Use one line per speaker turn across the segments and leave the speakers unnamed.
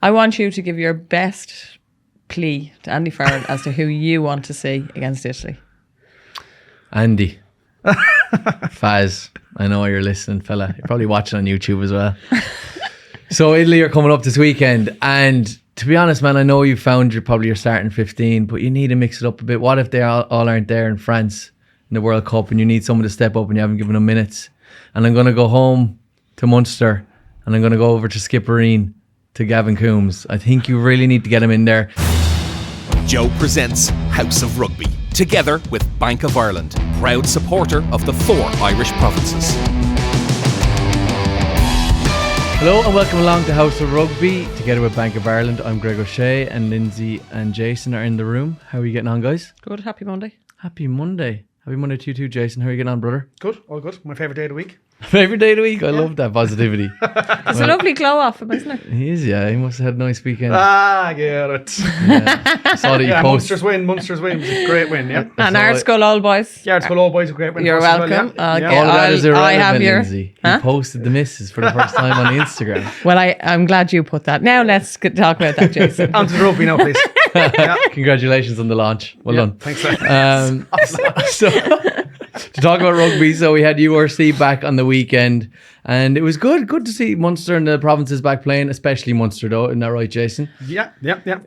I want you to give your best plea to Andy Farrell as to who you want to see against Italy.
Andy. Faz, I know you're listening, fella. You're probably watching on YouTube as well. So Italy are coming up this weekend, and to be honest, man, I know you found your starting 15, but you need to mix it up a bit. What if they all aren't there in France in the World Cup, and you need someone to step up and you haven't given them minutes? And I'm going to go home to Munster, and I'm going to go over to Skippereen to Gavin Coombs. I think you really need to get him in there.
Joe presents House of Rugby, together with Bank of Ireland, proud supporter of the 4 Irish provinces.
Hello and welcome along to House of Rugby, together with Bank of Ireland. I'm Greg O'Shea, and Lindsay and Jason are in the room. How are you getting on, guys?
Good, happy Monday.
Happy Monday. Happy Monday to you too, Jason. How are you getting on, brother?
Good, all good. My favourite day of the week.
Favourite day of the week? I love that positivity.
It's a lovely glow off him, isn't it?
He is, yeah. He must have had a nice weekend.
I get it.
Yeah. Saw that you posted.
Munster's win was a great win, yeah.
And Ardskull Old Boys.
Yeah, Ardskull Old Boys, a great win.
You're welcome.
All that is irrelevant,
I have your...
Lindsay. He posted the misses for the first time on Instagram.
Well, I'm glad you put that. Now let's talk about that, Jason.
On to the rugby now, please. Yeah.
Congratulations on the launch. Well done.
Thanks.
So to talk about rugby, so we had URC back on the weekend, and it was good to see Munster and the provinces back playing, especially Munster though. Isn't that right, Jason?
Yeah.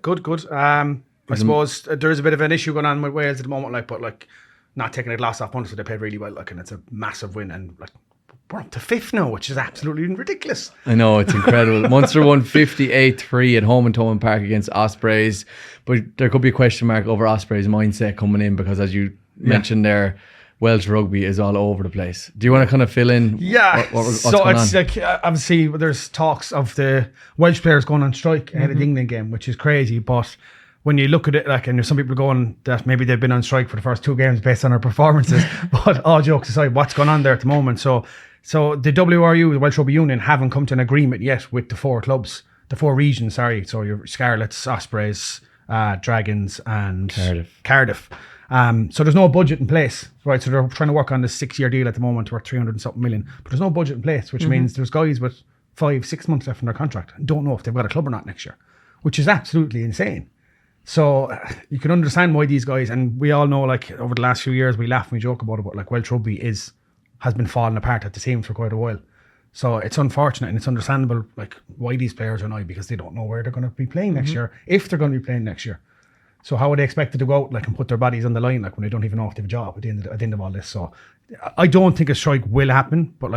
Good. I suppose there is a bit of an issue going on with Wales at the moment, but not taking a glass off Munster, they played really well, and it's a massive win, and we're up to 5th now, which is absolutely ridiculous.
I know, it's incredible. Munster won 58-3 at home in Thomond Park against Ospreys, but there could be a question mark over Ospreys' mindset coming in, because as you mentioned there, Welsh rugby is all over the place. Do you want to kind of fill in?
Yeah.
What's
so
going
it's
on?
Obviously there's talks of the Welsh players going on strike ahead of the England game, which is crazy. But when you look at it, and there's some people going that maybe they've been on strike for the first 2 games based on their performances. But all jokes aside, what's going on there at the moment? So the WRU, the Welsh Rugby Union, haven't come to an agreement yet with the 4 clubs, the 4 regions. Sorry. So your Scarlets, Ospreys, Dragons, and Cardiff. So there's no budget in place, right? So they're trying to work on this 6-year deal at the moment worth 300 and something million, but there's no budget in place, which means there's guys with 5-6 months left in their contract and don't know if they've got a club or not next year, which is absolutely insane. So you can understand why these guys, and we all know, over the last few years, we laugh and we joke about it, but Welsh rugby has been falling apart at the teams for quite a while. So it's unfortunate, and it's understandable, why these players are annoyed, because they don't know where they're going to be playing next year, if they're going to be playing next year. So how are they expected to go out and put their bodies on the line when they don't even know if they have a job at the end of all this? So I don't think a strike will happen, but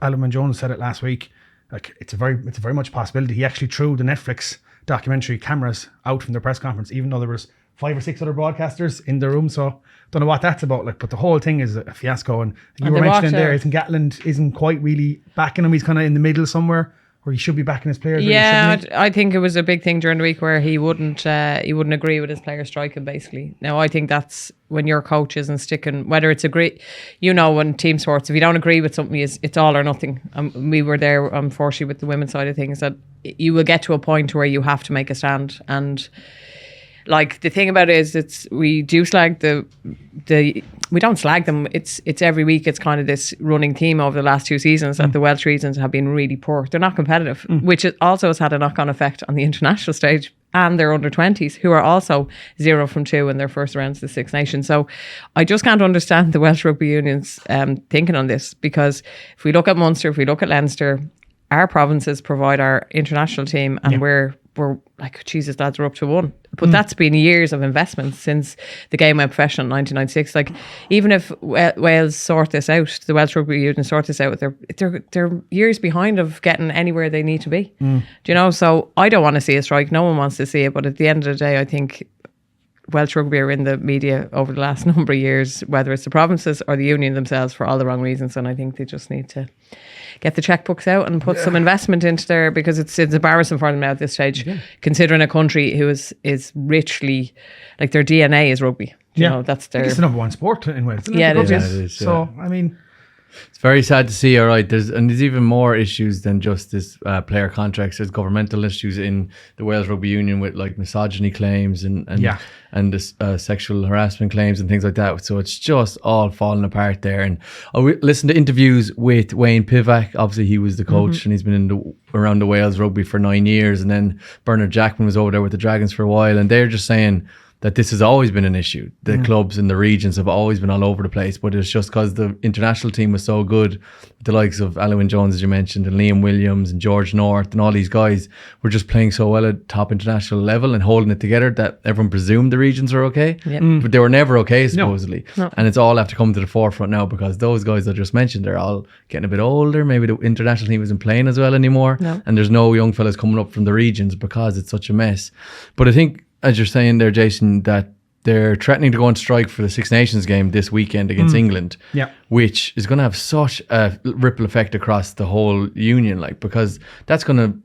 Alan Jones said it last week, it's a very much a possibility. He actually threw the Netflix documentary cameras out from their press conference, even though there was 5 or 6 other broadcasters in the room. So don't know what that's about. But the whole thing is a fiasco. And you were mentioning there, isn't Gatland isn't quite really backing him. He's kind of in the middle somewhere, or he should be backing his players.
Yeah,
really,
I think it was a big thing during the week where he wouldn't agree with his players striking, basically. Now, I think that's when your coach isn't sticking, whether it's when team sports, if you don't agree with something, it's all or nothing. We were there, unfortunately, with the women's side of things, that you will get to a point where you have to make a stand. And the thing about it is, we do slag we don't slag them. It's every week. It's kind of this running theme over the last 2 seasons that the Welsh regions have been really poor. They're not competitive, which also has had a knock-on effect on the international stage and their under-20s, who are also 0 from 2 in their first rounds of the Six Nations. So I just can't understand the Welsh Rugby Union's thinking on this, because if we look at Munster, if we look at Leinster, our provinces provide our international team, and we're Jesus, lads, we're up to 1. But that's been years of investment since the game went professional in 1996. Even if Wales sort this out, the Welsh Rugby Union sort this out, they're years behind of getting anywhere they need to be. Do you know? So I don't want to see a strike. No one wants to see it. But at the end of the day, I think Welsh Rugby are in the media over the last number of years, whether it's the provinces or the union themselves, for all the wrong reasons. And I think they just need to get the checkbooks out and put some investment into there, because it's embarrassing for them now at this stage, considering a country who is richly, their DNA is rugby. You know, that's their...
It's the number 1 sport in Wales, isn't it?
Yeah, it is.
So, I mean,
It's very sad to see. All right, there's even more issues than just this player contracts. There's governmental issues in the Wales Rugby Union with like misogyny claims and this, sexual harassment claims and things like that. So it's just all falling apart there. And I listened to interviews with Wayne Pivac. Obviously, he was the coach and he's been around the Wales Rugby for 9 years. And then Bernard Jackman was over there with the Dragons for a while, and they're just saying that this has always been an issue. The clubs in the regions have always been all over the place, but it's just because the international team was so good. The likes of Alwyn Jones, as you mentioned, and Liam Williams and George North and all these guys were just playing so well at top international level and holding it together that everyone presumed the regions are okay. But they were never okay, supposedly. No. And it's all after coming to the forefront now because those guys I just mentioned, they're all getting a bit older. Maybe the international team isn't playing as well anymore. No. And there's no young fellas coming up from the regions because it's such a mess. But I think, as you're saying there, Jason, that they're threatening to go on strike for the Six Nations game this weekend against England, which is going to have such a ripple effect across the whole union, like, because that's going to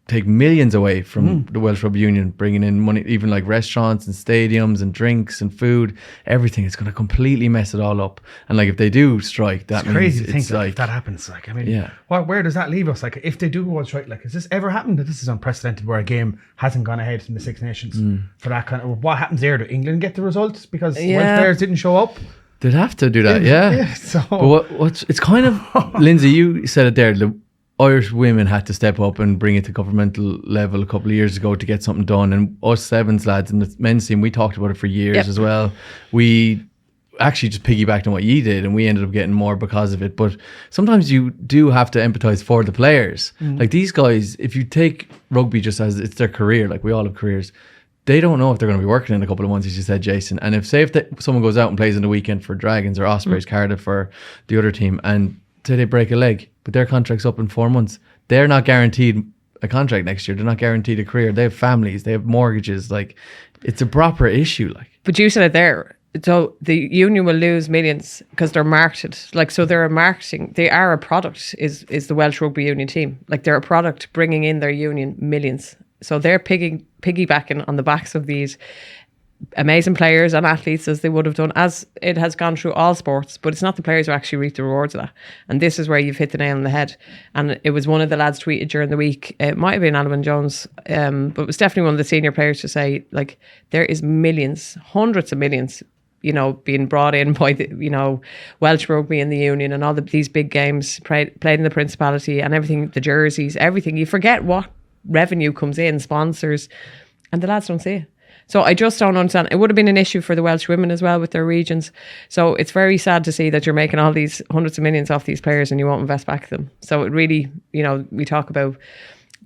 take millions away from the Welsh Rugby Union, bringing in money, even like restaurants and stadiums and drinks and food, everything. It's going to completely mess it all up. And like if they do strike, that means
crazy to think
it's like
if that happens. Like, I mean, where does that leave us? Like, if they do go on strike, like, has this ever happened? That this is unprecedented where a game hasn't gone ahead in the Six Nations for that kind of. What happens there? Do England get the results because Welsh players didn't show up?
They'd have to do that,
So,
but what's it's kind of Lindsay, you said it there. The Irish women had to step up and bring it to governmental level a couple of years ago to get something done. And us Sevens lads in the men's team, we talked about it for years as well. We actually just piggybacked on what you did and we ended up getting more because of it. But sometimes you do have to empathise for the players. Like these guys, if you take rugby just as it's their career, like we all have careers, they don't know if they're going to be working in a couple of months, as you said, Jason. And if someone goes out and plays in the weekend for Dragons or Ospreys, Cardiff or the other team, and say they break a leg, but their contract's up in 4 months, they're not guaranteed a contract next year. They're not guaranteed a career. They have families, they have mortgages. Like, it's a proper issue. Like,
but you said it there. So the union will lose millions because they're marketed. Like, so they're a marketing. They are a product. Is the Welsh Rugby Union team? Like, they're a product bringing in their union millions. So they're piggybacking on the backs of these amazing players and athletes, as they would have done, as it has gone through all sports, but it's not the players who actually reap the rewards of that. And this is where you've hit the nail on the head. And it was one of the lads tweeted during the week, it might have been Alwyn Jones, but it was definitely one of the senior players to say, like, there is millions, hundreds of millions, you know, being brought in by the, you know, Welsh Rugby and the union and all these big games played in the Principality and everything, the jerseys, everything. You forget what revenue comes in, sponsors, and the lads don't see it. So I just don't understand. It would have been an issue for the Welsh women as well with their regions. So it's very sad to see that you're making all these hundreds of millions off these players and you won't invest back them. So it really, you know, we talk about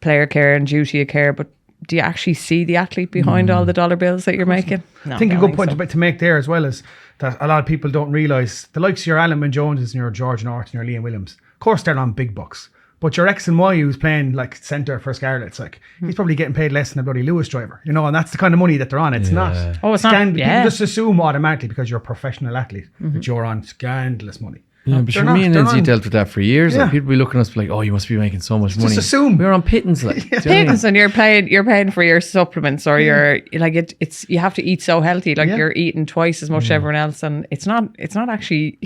player care and duty of care, but do you actually see the athlete behind all the dollar bills that you're making? No,
I think a good point to make there as well is that a lot of people don't realise the likes of your Alwyn Joneses and your George North and your Liam Williams, of course they're on big bucks. But your X and Y who's playing like centre for Scarlets, like he's probably getting paid less than a bloody Lewis driver, you know, and that's the kind of money that they're on. It's not.
Oh, it's not.
People just assume automatically because you're a professional athlete that you're on scandalous money.
Yeah, but sure, me and Lindsay dealt with that for years. Like, people be looking at us like, "Oh, you must be making so much money."
Just assume
we're on pittance, like
pittance, and you're paying for your supplements or your like it's you have to eat so healthy, like you're eating twice as much as everyone else, and it's not actually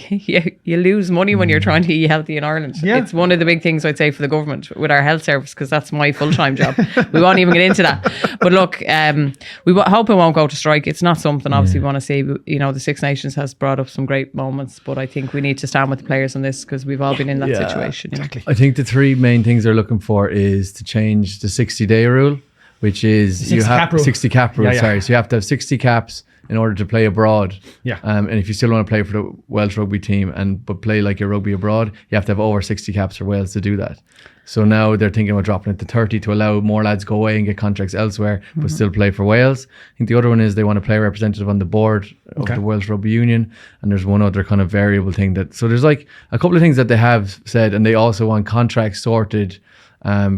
you lose money when you're trying to eat healthy in Ireland. It's one of the big things I'd say for the government with our health service, because that's my full-time job. We won't even get into that, but look, we hope it won't go to strike. It's not something obviously we want to see. You know, the Six Nations has brought up some great moments, but I think we need to stand with the players on this because we've all been in that situation.
Exactly.
I think the three main things they're looking for is to change the 60-day rule, which is 60 cap rule. Sorry, so you have to have 60 caps in order to play abroad. And if you still want to play for the Welsh rugby team but play like your rugby abroad, you have to have over 60 caps for Wales to do that. So now they're thinking about dropping it to 30 to allow more lads go away and get contracts elsewhere, but still play for Wales. I think the other one is they want to play a representative on the board of the Welsh Rugby Union. And there's one other kind of variable thing so there's like a couple of things that they have said, and they also want contracts sorted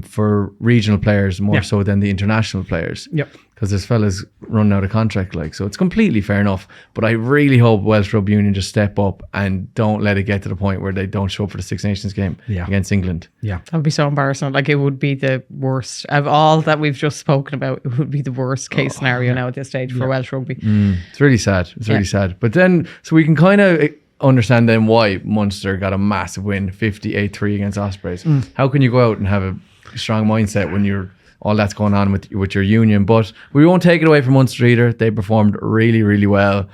for regional players more so than the international players. Because there's fellas running out of contract, like, so it's completely fair enough. But I really hope Welsh Rugby Union just step up and don't let it get to the point where they don't show up for the Six Nations game against England.
That would be so embarrassing. Like, it would be the worst of all that we've just spoken about. It would be the worst case scenario now at this stage for Welsh Rugby.
It's really sad. It's really sad. But then, so we can kind of understand then why Munster got a massive win, 58-3 against Ospreys. How can you go out and have a strong mindset when you're all that's going on with your union? But we won't take it away from Munster either. They performed really, really well.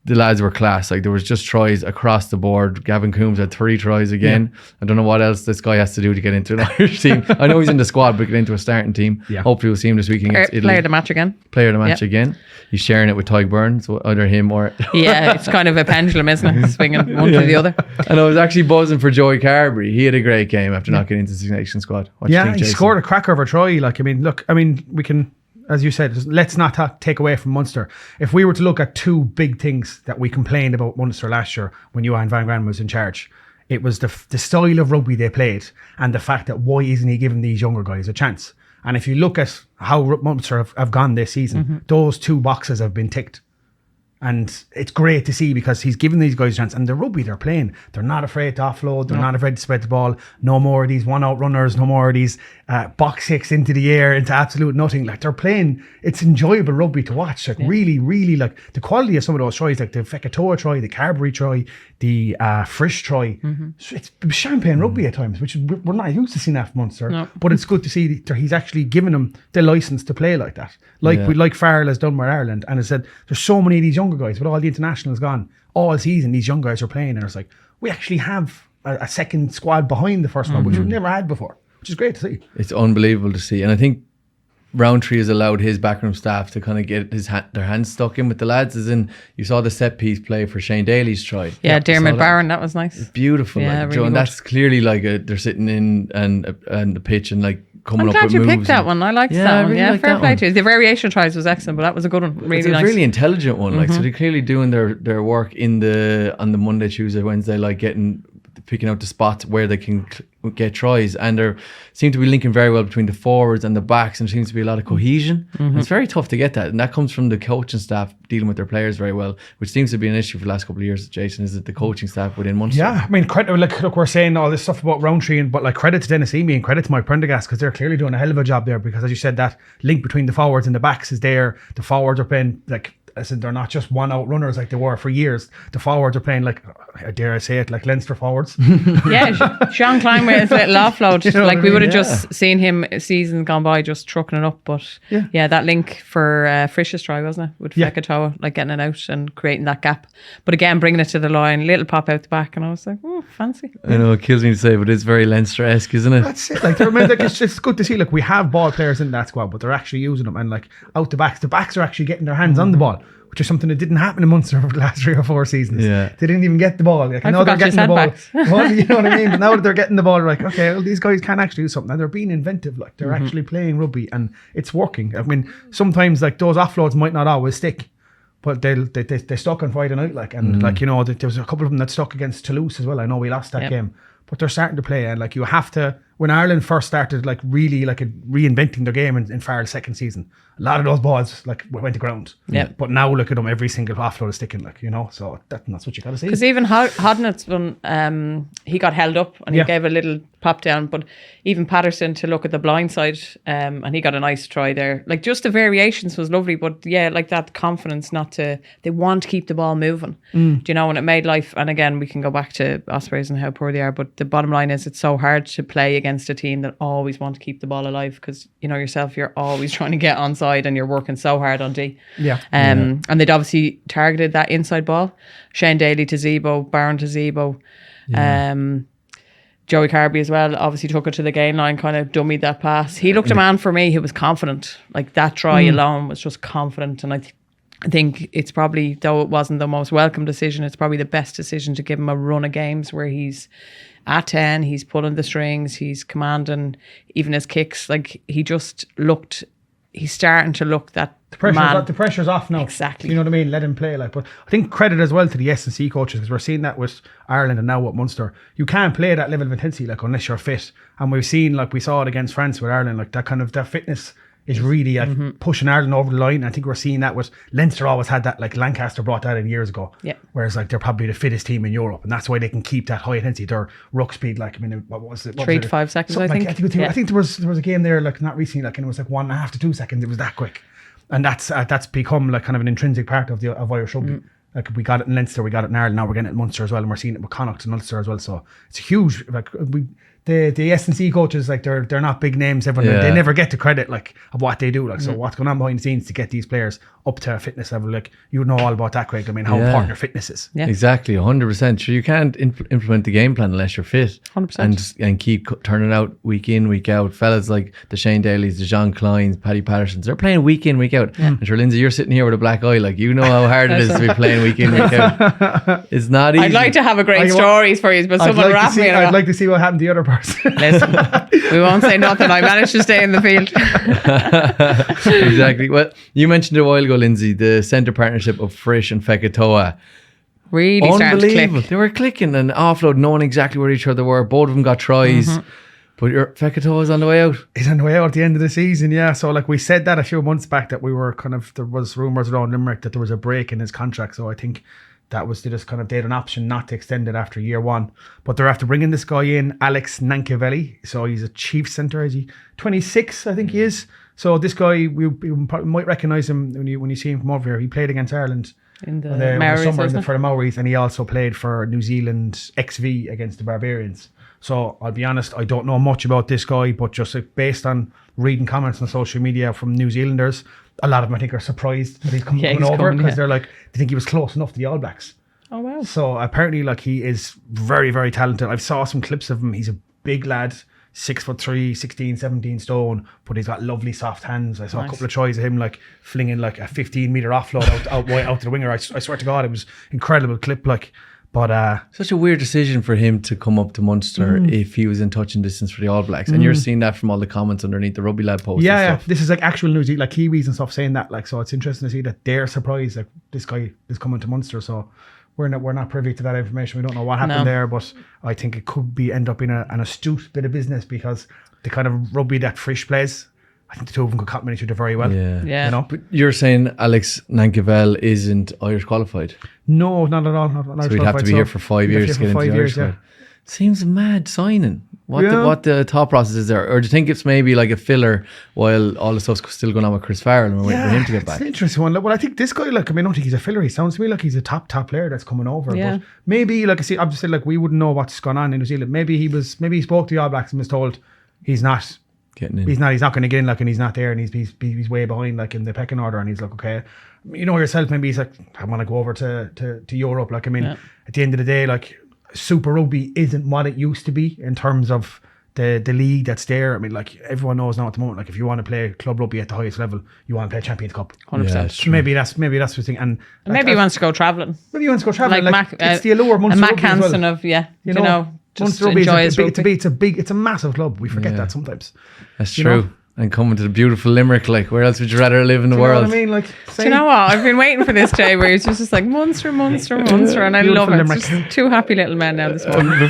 The lads were class. Like, there was just tries across the board. Gavin Coombs had 3 tries again. Yeah. I don't know what else this guy has to do to get into an Irish team. I know he's in the squad, but get into a starting team. Yeah. Hopefully we'll see him this week against Italy.
Player of the match again.
Player of the match again. He's sharing it with Tadhg Beirne, so either him or...
Yeah, it's kind of a pendulum, isn't it? Swinging one to the other.
And I was actually buzzing for Joey Carberry. He had a great game after not getting into the Six Nations squad. What do you think,
he
Jason?
scored a cracker of a try. Like, we can... As you said, let's not take away from Munster. If we were to look at 2 big things that we complained about Munster last year when Johan van Graan was in charge, it was the style of rugby they played and the fact that why isn't he giving these younger guys a chance? And if you look at how Munster have gone this season, those 2 boxes have been ticked. And it's great to see because he's giving these guys a chance. And the rugby they're playing, they're not afraid to offload. They're not afraid to spread the ball. No more of these one-out runners. No more of these box kicks into the air, into absolute nothing. Like, they're playing, it's enjoyable rugby to watch. Like, really, really, like, the quality of some of those tries, like the Fekitoa try, the Carberry try, the Frisch try. It's champagne rugby at times, which we're not used to seeing that from Munster. No. But it's good to see that he's actually given them the license to play like that. Like Farrell has done with Ireland. And has said, there's so many of these younger guys, with all the internationals gone, all season these young guys are playing, and it's like, we actually have a second squad behind the first one, which we've never had before, which is great to see.
It's unbelievable to see. And I think Roundtree has allowed his backroom staff to kind of get their hands stuck in with the lads, as in you saw the set piece play for Shane Daly's try.
Yeah, Dermot Barron, that was nice.
It's beautiful.
Yeah,
like,
really
Joe, and
good.
that's clearly like they're sitting in and the pitch and like coming
I'm
up
glad
with
you
moves.
picked that one. I liked
Yeah,
that
I
one.
really
Yeah,
liked
fair
that
play
one.
to you. The variation tries was excellent, but that was a good one. Really
It's
nice.
a really intelligent one. Like, so they're clearly doing their work on the Monday, Tuesday, Wednesday, like picking out the spots where they can get tries, and they seem to be linking very well between the forwards and the backs, and there seems to be a lot of cohesion. And it's very tough to get that, and that comes from the coaching staff dealing with their players very well, which seems to be an issue for the last couple of years, Jason, is it the coaching staff within Munster?
Yeah, I mean, credit, look, we're saying all this stuff about Roundtree, but like, credit to Dennis Amy and credit to Mike Prendergast, because they're clearly doing a hell of a job there, because as you said, that link between the forwards and the backs is there. The forwards are playing, like I said, they're not just one-out runners like they were for years. The forwards are playing like, dare I say it, like Leinster forwards.
Yeah, Sean Klein with his little offload.
You know
like,
what I
we
mean?
would have just seen him season gone by just trucking it up. But yeah, that link for Frisch's try, wasn't it? With Fekitoa, like getting it out and creating that gap. But again, bringing it to the line, little pop out the back. And I was like, oh, fancy.
I know, it kills me to say, but it's very Leinster-esque, isn't it?
That's it. Like, it's good to see. Like, we have ball players in that squad, but they're actually using them. And like, out the backs are actually getting their hands on the ball, which is something that didn't happen in Munster over the last 3 or 4 seasons.
Yeah.
They didn't even get the ball. Like,
I
now they're
forgot
getting the
you
ball.
said
Well, you know what I mean? But now that they're getting the ball, like, okay, well, these guys can actually do something. And they're being inventive. Like, they're actually playing rugby, and it's working. I mean, sometimes like those offloads might not always stick, but they stuck on Friday night. Like, and like, you know, there was a couple of them that stuck against Toulouse as well. I know we lost that game, but they're starting to play. And like, you have to, when Ireland first started like really like reinventing their game in Farrell's second season, a lot of those balls like went to ground.
Yeah.
But now look at them, every single offload is sticking, like, you know, so that's what you got to see.
Because even Hodnett's one, he got held up and he gave a little pop down. But even Patterson to look at the blind side, and he got a nice try there. Like, just the variations was lovely, but yeah, like that confidence they want to keep the ball moving. Do you know, and it made life, and again, we can go back to Ospreys and how poor they are, but the bottom line is it's so hard to play against a team that always want to keep the ball alive, because you know yourself, you're always trying to get onside and you're working so hard on D. And they'd obviously targeted that inside ball. Shane Daly to Zebo, Barron to Zebo. Joey Carberry as well obviously took it to the gain line, kind of dummied that pass. He looked a man for me who was confident. Like, that try alone was just confident, and I think it's probably, though it wasn't the most welcome decision, it's probably the best decision to give him a run of games where he's at 10, he's pulling the strings, he's commanding even his kicks. Like, he's starting to look that
The pressure's off now.
Exactly.
You know what I mean? Let him play. Like, but I think credit as well to the S&C coaches, because we're seeing that with Ireland and now with Munster. You can't play that level of intensity like unless you're fit. And we've seen, like we saw it against France with Ireland, like that fitness is really like pushing Ireland over the line. I think we're seeing that with Leinster. Always had that, like Lancaster brought that in years ago.
Yeah.
Whereas like they're probably the fittest team in Europe, and that's why they can keep that high intensity. Their ruck speed, like, I mean, what was it?
3 to 5 seconds, I think.
I think there was a game there, like not recently, like, and it was like 1.5 to 2 seconds. It was that quick, and that's become like kind of an intrinsic part of Irish rugby. Like we got it in Leinster, we got it in Ireland, now we're getting it in Munster as well, and we're seeing it with Connacht and Ulster as well. So it's huge. Like the S&C coaches, like they're not big names. Everyone they never get the credit like of what they do. Like so, what's going on behind the scenes to get these players up to a fitness level? Like you know all about that, Craig. I mean, how important your fitness is.
Yeah.
Exactly, 100%. Sure, you can't implement the game plan unless you're fit,
100%.
and keep turning out week in, week out. Fellas like the Shane Daly's, the John Kleins, Paddy Pattersons, they're playing week in, week out. And sure, Lindsay, you're sitting here with a black eye, like you know how hard it is to be playing week in, week out. It's not easy.
I'd like to have a great stories for you, but someone wrap me.
I'd like to see what happened to the other person.
Listen, we won't say nothing. I managed to stay in the field.
Exactly. Well, you mentioned it a while ago, Lindsay, the centre partnership of Frisch and Fekitoa.
Really starting to
Unbelievable.
click.
They were clicking and offload, knowing exactly where each other were. Both of them got tries. But your Fekitoa's on the way out.
He's on the way out at the end of the season, yeah. So like we said that a few months back that we were there was rumours around Limerick that there was a break in his contract. So I think that was they just kind of they had an option not to extend it after year one. But they're after bringing this guy in, Alex Nankivelli. So he's a chief centre. Is he 26? I think he is. So this guy, we might recognise him when you see him from over here. He played against Ireland
In the
summer
Maoris,
for the Maoris, and he also played for New Zealand XV against the Barbarians. So I'll be honest, I don't know much about this guy, but just like, based on reading comments on social media from New Zealanders, a lot of them I think are surprised that he's coming over because they're like, they think he was close enough to the All Blacks.
Oh wow.
So apparently like he is very, very talented. I've saw some clips of him. He's a big lad, 6'3", 16, 17 stone, but he's got lovely soft hands. I saw a couple of tries of him like flinging like a 15-metre offload out to the winger. I swear to God, it was incredible clip like. But
such a weird decision for him to come up to Munster if he was in touching distance for the All Blacks. And you're seeing that from all the comments underneath the Rugby Lad post.
Yeah, this is like actual news, like Kiwis and stuff saying that. Like, so it's interesting to see that they're surprised like this guy is coming to Munster. So we're not privy to that information. We don't know what happened there, but I think it could end up in an astute bit of business because the kind of rugby that Frisch plays, I think the two of them could complement each other very well.
Yeah.
You know?
But you're saying Alex Nankivel isn't Irish qualified?
No, not at all. Not
So he'd have to be here for 5 years to get into the Irish squad. Seems a mad signing. What the thought process is there? Or do you think it's maybe like a filler while all the stuff's still going on with Chris Farrell and we're waiting for him to get back?
It's an interesting one. Well, I think this guy, like, I mean, I don't think he's a filler. He sounds to me like he's a top player that's coming over.
Yeah.
But maybe, like I see, obviously, like we wouldn't know what's gone on in New Zealand. Maybe he spoke to the All Blacks and was told he's not
getting in.
He's not going to get in, like, and he's not there, and he's way behind, like, in the pecking order, and he's like, okay, you know yourself, maybe he's like, I want to go over to Europe. Like, I mean, at the end of the day, like, Super Rugby isn't what it used to be in terms of the league that's there. I mean, like, everyone knows now at the moment, like, if you want to play club rugby at the highest level, you want to play Champions Cup.
100%.
Maybe that's the thing. And
maybe he wants to go travelling.
Maybe he wants to go travelling.
Like
Like,
Mac,
it's the allure of Munster
Mac
Rugby as
Hansen
well.
of you know just
Munster Rugby
enjoy
is
his rugby.
it's a massive club. We forget that sometimes.
That's true. And coming to the beautiful Limerick, like, where else would you rather live in the world?
You know what I mean? Like,
Do you know what? I've been waiting for this day where it's just like Munster, and I love it. It's just two happy little men now this morning.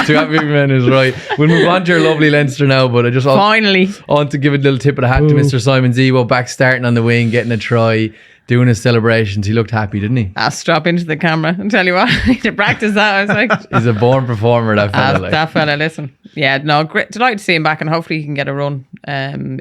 Two happy men is right. We'll move on to your lovely Leinster now, but I just
Finally
want to give a little tip of the hat to Mr. Simon Zebo, back starting on the wing, getting a try, doing his celebrations. He looked happy, didn't he?
I'll strap into the camera and tell you what, I need to practice that. I was like,
He's a born performer, that fella.
that fella, listen. Yeah, no, great. Delighted to see him back, and hopefully he can get a run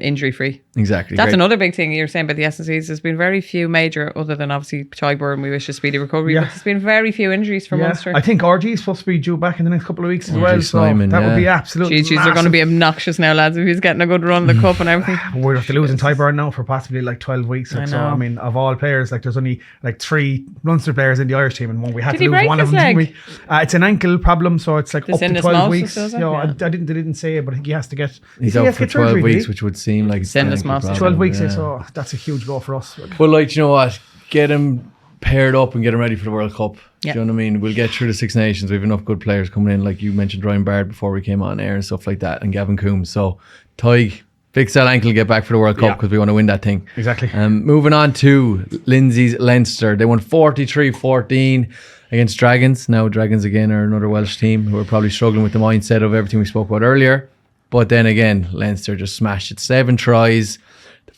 injury free.
Exactly.
That's
great.
another big thing you were saying about the SNCs. There's been very few major, other than obviously Tadhg Beirne, we wish a speedy recovery, but there's been very few injuries for Munster.
I think RG is supposed to be due back in the next couple of weeks as well.
Simon,
so that would be absolutely
GGs are going to be obnoxious now, lads, if he's getting a good run of the cup and everything.
We're after losing Tadhg Beirne now for possibly like 12 weeks. Like,
I
so,
know.
I mean, of all players, like, there's only like 3 Munster players in the Irish team, and we had
Did
to
he
lose
break
one of
his
them, didn't
leg?
we? It's an ankle problem, so it's like
The
up to 12
syndesmosis,
weeks.
is it?
You know,
Yeah.
they didn't say it, but I think he has to get.
He's
he
out
has to
for
get
12
surgery,
weeks,
did he?
which would seem like it's
Syndesmosis.
an ankle problem,
12 weeks,
yeah.
so that's a huge go for us. Like,
But, like, you know what? Get him paired up and get him ready for the World Cup.
Yeah.
Do you know what I mean? We'll get through the Six Nations. We have enough good players coming in, like you mentioned Ryan Bard before we came on air and stuff like that, and Gavin Coombs. So Tadhg, fix that ankle, get back for the World Cup because we want to win that thing.
Exactly.
Moving on to Lindsay's Leinster. They won 43-14 against Dragons. Now Dragons again are another Welsh team who are probably struggling with the mindset of everything we spoke about earlier. But then again, Leinster just smashed it. 7 tries,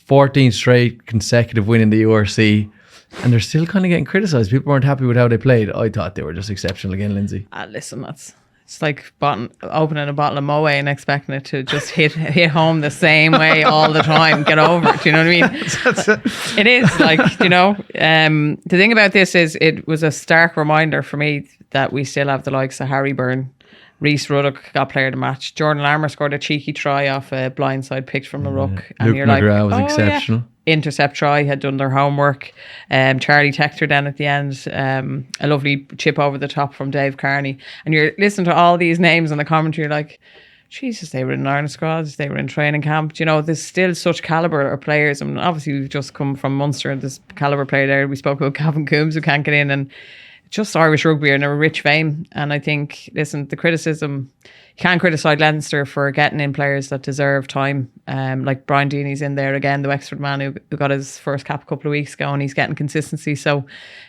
14 straight consecutive win in the URC. And they're still kind of getting criticised. People weren't happy with how they played. I thought they were just exceptional again, Lindsay.
Listen, It's like opening a bottle of Moe and expecting it to just hit home the same way all the time. Get over it. Do you know what I mean?
That's it.
It is like, the thing about this is it was a stark reminder for me that we still have the likes of Harry Byrne. Reece Ruddock got player of the match. Jordan Larmour scored a cheeky try off a blindside picked from the ruck. And
Luke
you're like,
McGrath was exceptional.
Yeah. Intercept try, had done their homework. Charlie Tector then at the end, a lovely chip over the top from Dave Carney. And you're listening to all these names on the commentary, you're like, Jesus, they were in Ireland squads, they were in training camp. There's still such calibre of players. I mean, obviously we've just come from Munster and this calibre player there. We spoke about Gavin Coombs who can't get in, and just Irish rugby are in a rich vein. And I think, listen, the criticism, you can't criticise Leinster for getting in players that deserve time. Like Brian Deeney's in there again, the Wexford man who got his first cap a couple of weeks ago, and he's getting consistency. So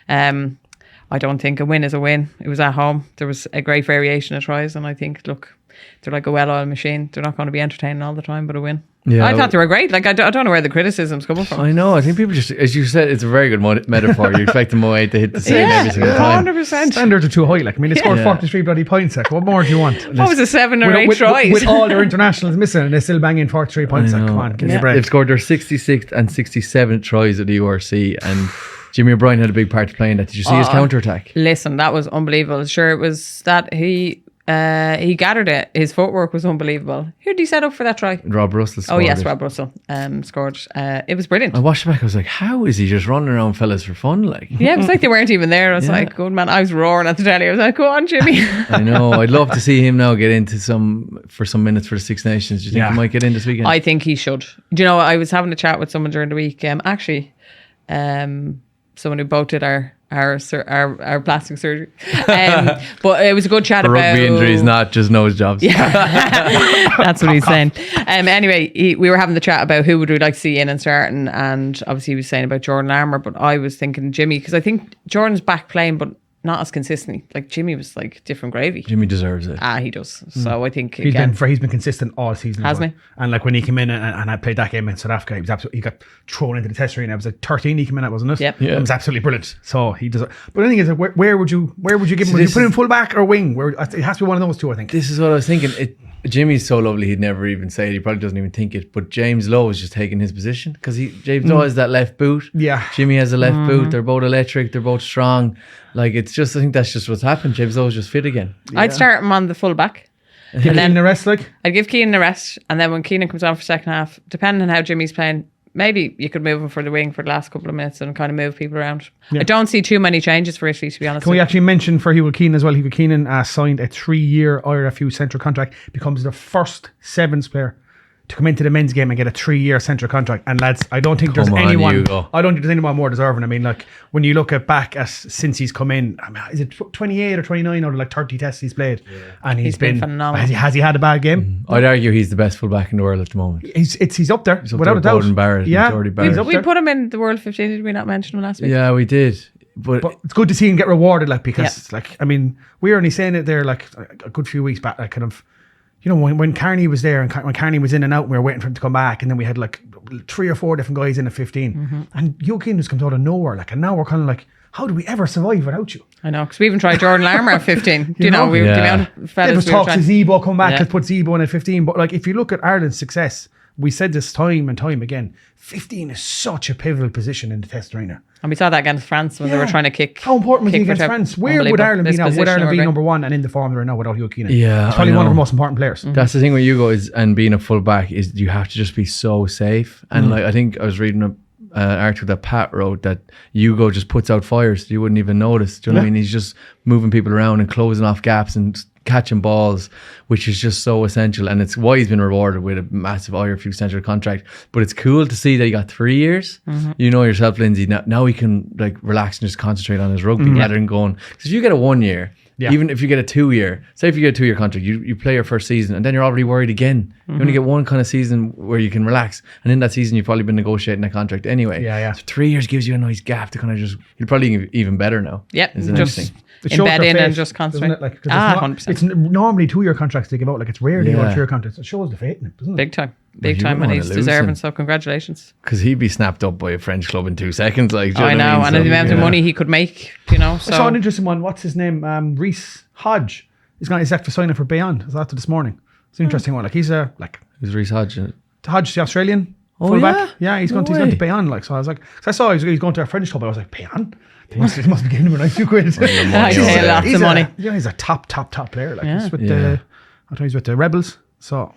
I don't think a win is a win. It was at home. There was a great variation of tries, and I think, look, they're like a well-oiled machine. They're not going to be entertaining all the time, but a win. Yeah, I thought they were great. Like, I don't know where the criticism's coming from.
I know. I think people just, as you said, it's a very good metaphor. You expect them away to hit the same every single time.
100%.
Standards are too high. Like, I mean, they scored 43 bloody points. Like, what more do you want?
What was it, 7 or 8 tries?
With all their internationals missing, and they still bang in 43 points. Like, come on, give me a break.
They've scored their 66th and 67th tries at the URC, and Jimmy O'Brien had a big part to play in that. Did you see his counter-attack?
Listen, that was unbelievable. Sure, it was that he gathered it. His footwork was unbelievable. Who did he set up for that try?
Rob Russell scored.
Oh yes, Rob Russell scored. It was brilliant.
I watched it back. I was like, how is he just running around fellas for fun? Like,
yeah, it was like they weren't even there. I was like, good man. I was roaring at the telly. I was like, go on, Jimmy.
I know. I'd love to see him now get into some minutes for the Six Nations. Do you think he might get in this weekend?
I think he should. Do you know, I was having a chat with someone during the week. Someone who both did our plastic surgery. But it was a good chat about
rugby injuries, not just nose jobs.
Yeah. That's what he's saying. Anyway, we were having the chat about who would we like to see in and starting, and obviously he was saying about Jordan Larmour, but I was thinking Jimmy, because I think Jordan's back playing, but not as consistently. Like, Jimmy was like different gravy.
Jimmy deserves it.
He does. So I think
he's been consistent all season.
Hasn't he?
And like when he came in and I played that game in South Africa, he got thrown into the test arena. It was like 13 he came in at, wasn't it?
Yep.
Yeah.
It was absolutely brilliant. So he does it. But the thing is, where would you give him? Would you put him full back or wing? It has to be one of those two, I think.
This is what I was thinking. Jimmy's so lovely, he'd never even say it. He probably doesn't even think it. But James Lowe is just taking his position because James Lowe has that left boot.
Yeah.
Jimmy has a left boot. They're both electric. They're both strong. Like, it's just, I think that's just what's happened. James Lowe's just fit again.
Yeah. I'd start him on the full back.
Give Keenan a rest, like? I'd
give Keenan a rest. And then when Keenan comes on for second half, depending on how Jimmy's playing, maybe you could move him for the wing for the last couple of minutes and kind of move people around. Yeah. I don't see too many changes for Italy, to be honest.
Can we actually mention for Hugo Keenan as well? Hugo Keenan signed a 3-year IRFU central contract, becomes the first Sevens player to come into the men's game and get a 3-year central contract. And lads, I don't think there's anyone more deserving. I mean, like, when you look back at since he's come in, I mean, is it 28 or 29 out of like 30 tests he's played? Yeah. And he's been phenomenal. Has he had a bad game?
I'd argue he's the best fullback in the world at the moment.
He's up there, without a doubt.
Bowden Barrett, Jordy Barrett.
We put him in the World 15. Did we not mention him last week?
Yeah, we did. But
it's good to see him get rewarded, like, because like, I mean, we were only saying it there like a good few weeks back, like, kind of, you know, when Carney was there and when Carney was in and out, we were waiting for him to come back, and then we had like 3 or 4 different guys in at 15, and Hugo Keenan just comes out of nowhere, like, and now we're kind of like, how do we ever survive without you?
I know, because we even tried Jordan Larmour at 15. Do you know, the amount of fellas
there was talks of Zebo come back, let's put Zebo in at 15, but like, if you look at Ireland's success, we said this time and time again, 15 is such a pivotal position in the test arena.
And we saw that against France when they were trying to kick.
How important was it against France? Where would Ireland be now? Would Ireland be number one and in the form they're in now without Hugo Keenan?
Yeah,
he's probably one of the most important players.
That's the thing with Hugo and being a full back is you have to just be so safe. And like, I think I was reading an article that Pat wrote that Hugo just puts out fires you wouldn't even notice. Do you know what I mean? He's just moving people around and closing off gaps and catching balls, which is just so essential, and it's why he's been rewarded with a massive IRFU central contract. But it's cool to see that he got 3 years. You know yourself, Lindsay, now he can like relax and just concentrate on his rugby rather than going, because if you get a 1 year, even if you get a 2 year, say if you get a 2 year contract, you play your first season and then you're already worried again. You only get one kind of season where you can relax, and in that season you've probably been negotiating a contract anyway. So 3 years gives you a nice gap to kind of just, you're probably even better now.
Just embed in and just concentrate.
Like, 100%. It's normally 2 year contracts they give out. Like, it's rarely 1 year contracts. It shows the fate in it, doesn't it?
Big time, and he's deserving. So congratulations.
Because he'd be snapped up by a French club in 2 seconds. Like,
I know, and the amount of money he could make. You know, so
I saw an interesting one. What's his name? Reece Hodge. he's after signing for Bayonne. I was after this morning. It's an interesting one. Like he's
Who's Reece Hodge?
Hodge, the Australian
Oh,
fullback. Yeah, he's going
way.
to Bayonne. Like, so I was like, cause I saw he's going to a French club. I was like, Bayonne? They must be giving him a nice few quid.
I'd pay lots of money.
He's a top player. Like he's with
Yeah.
he's with the Rebels. So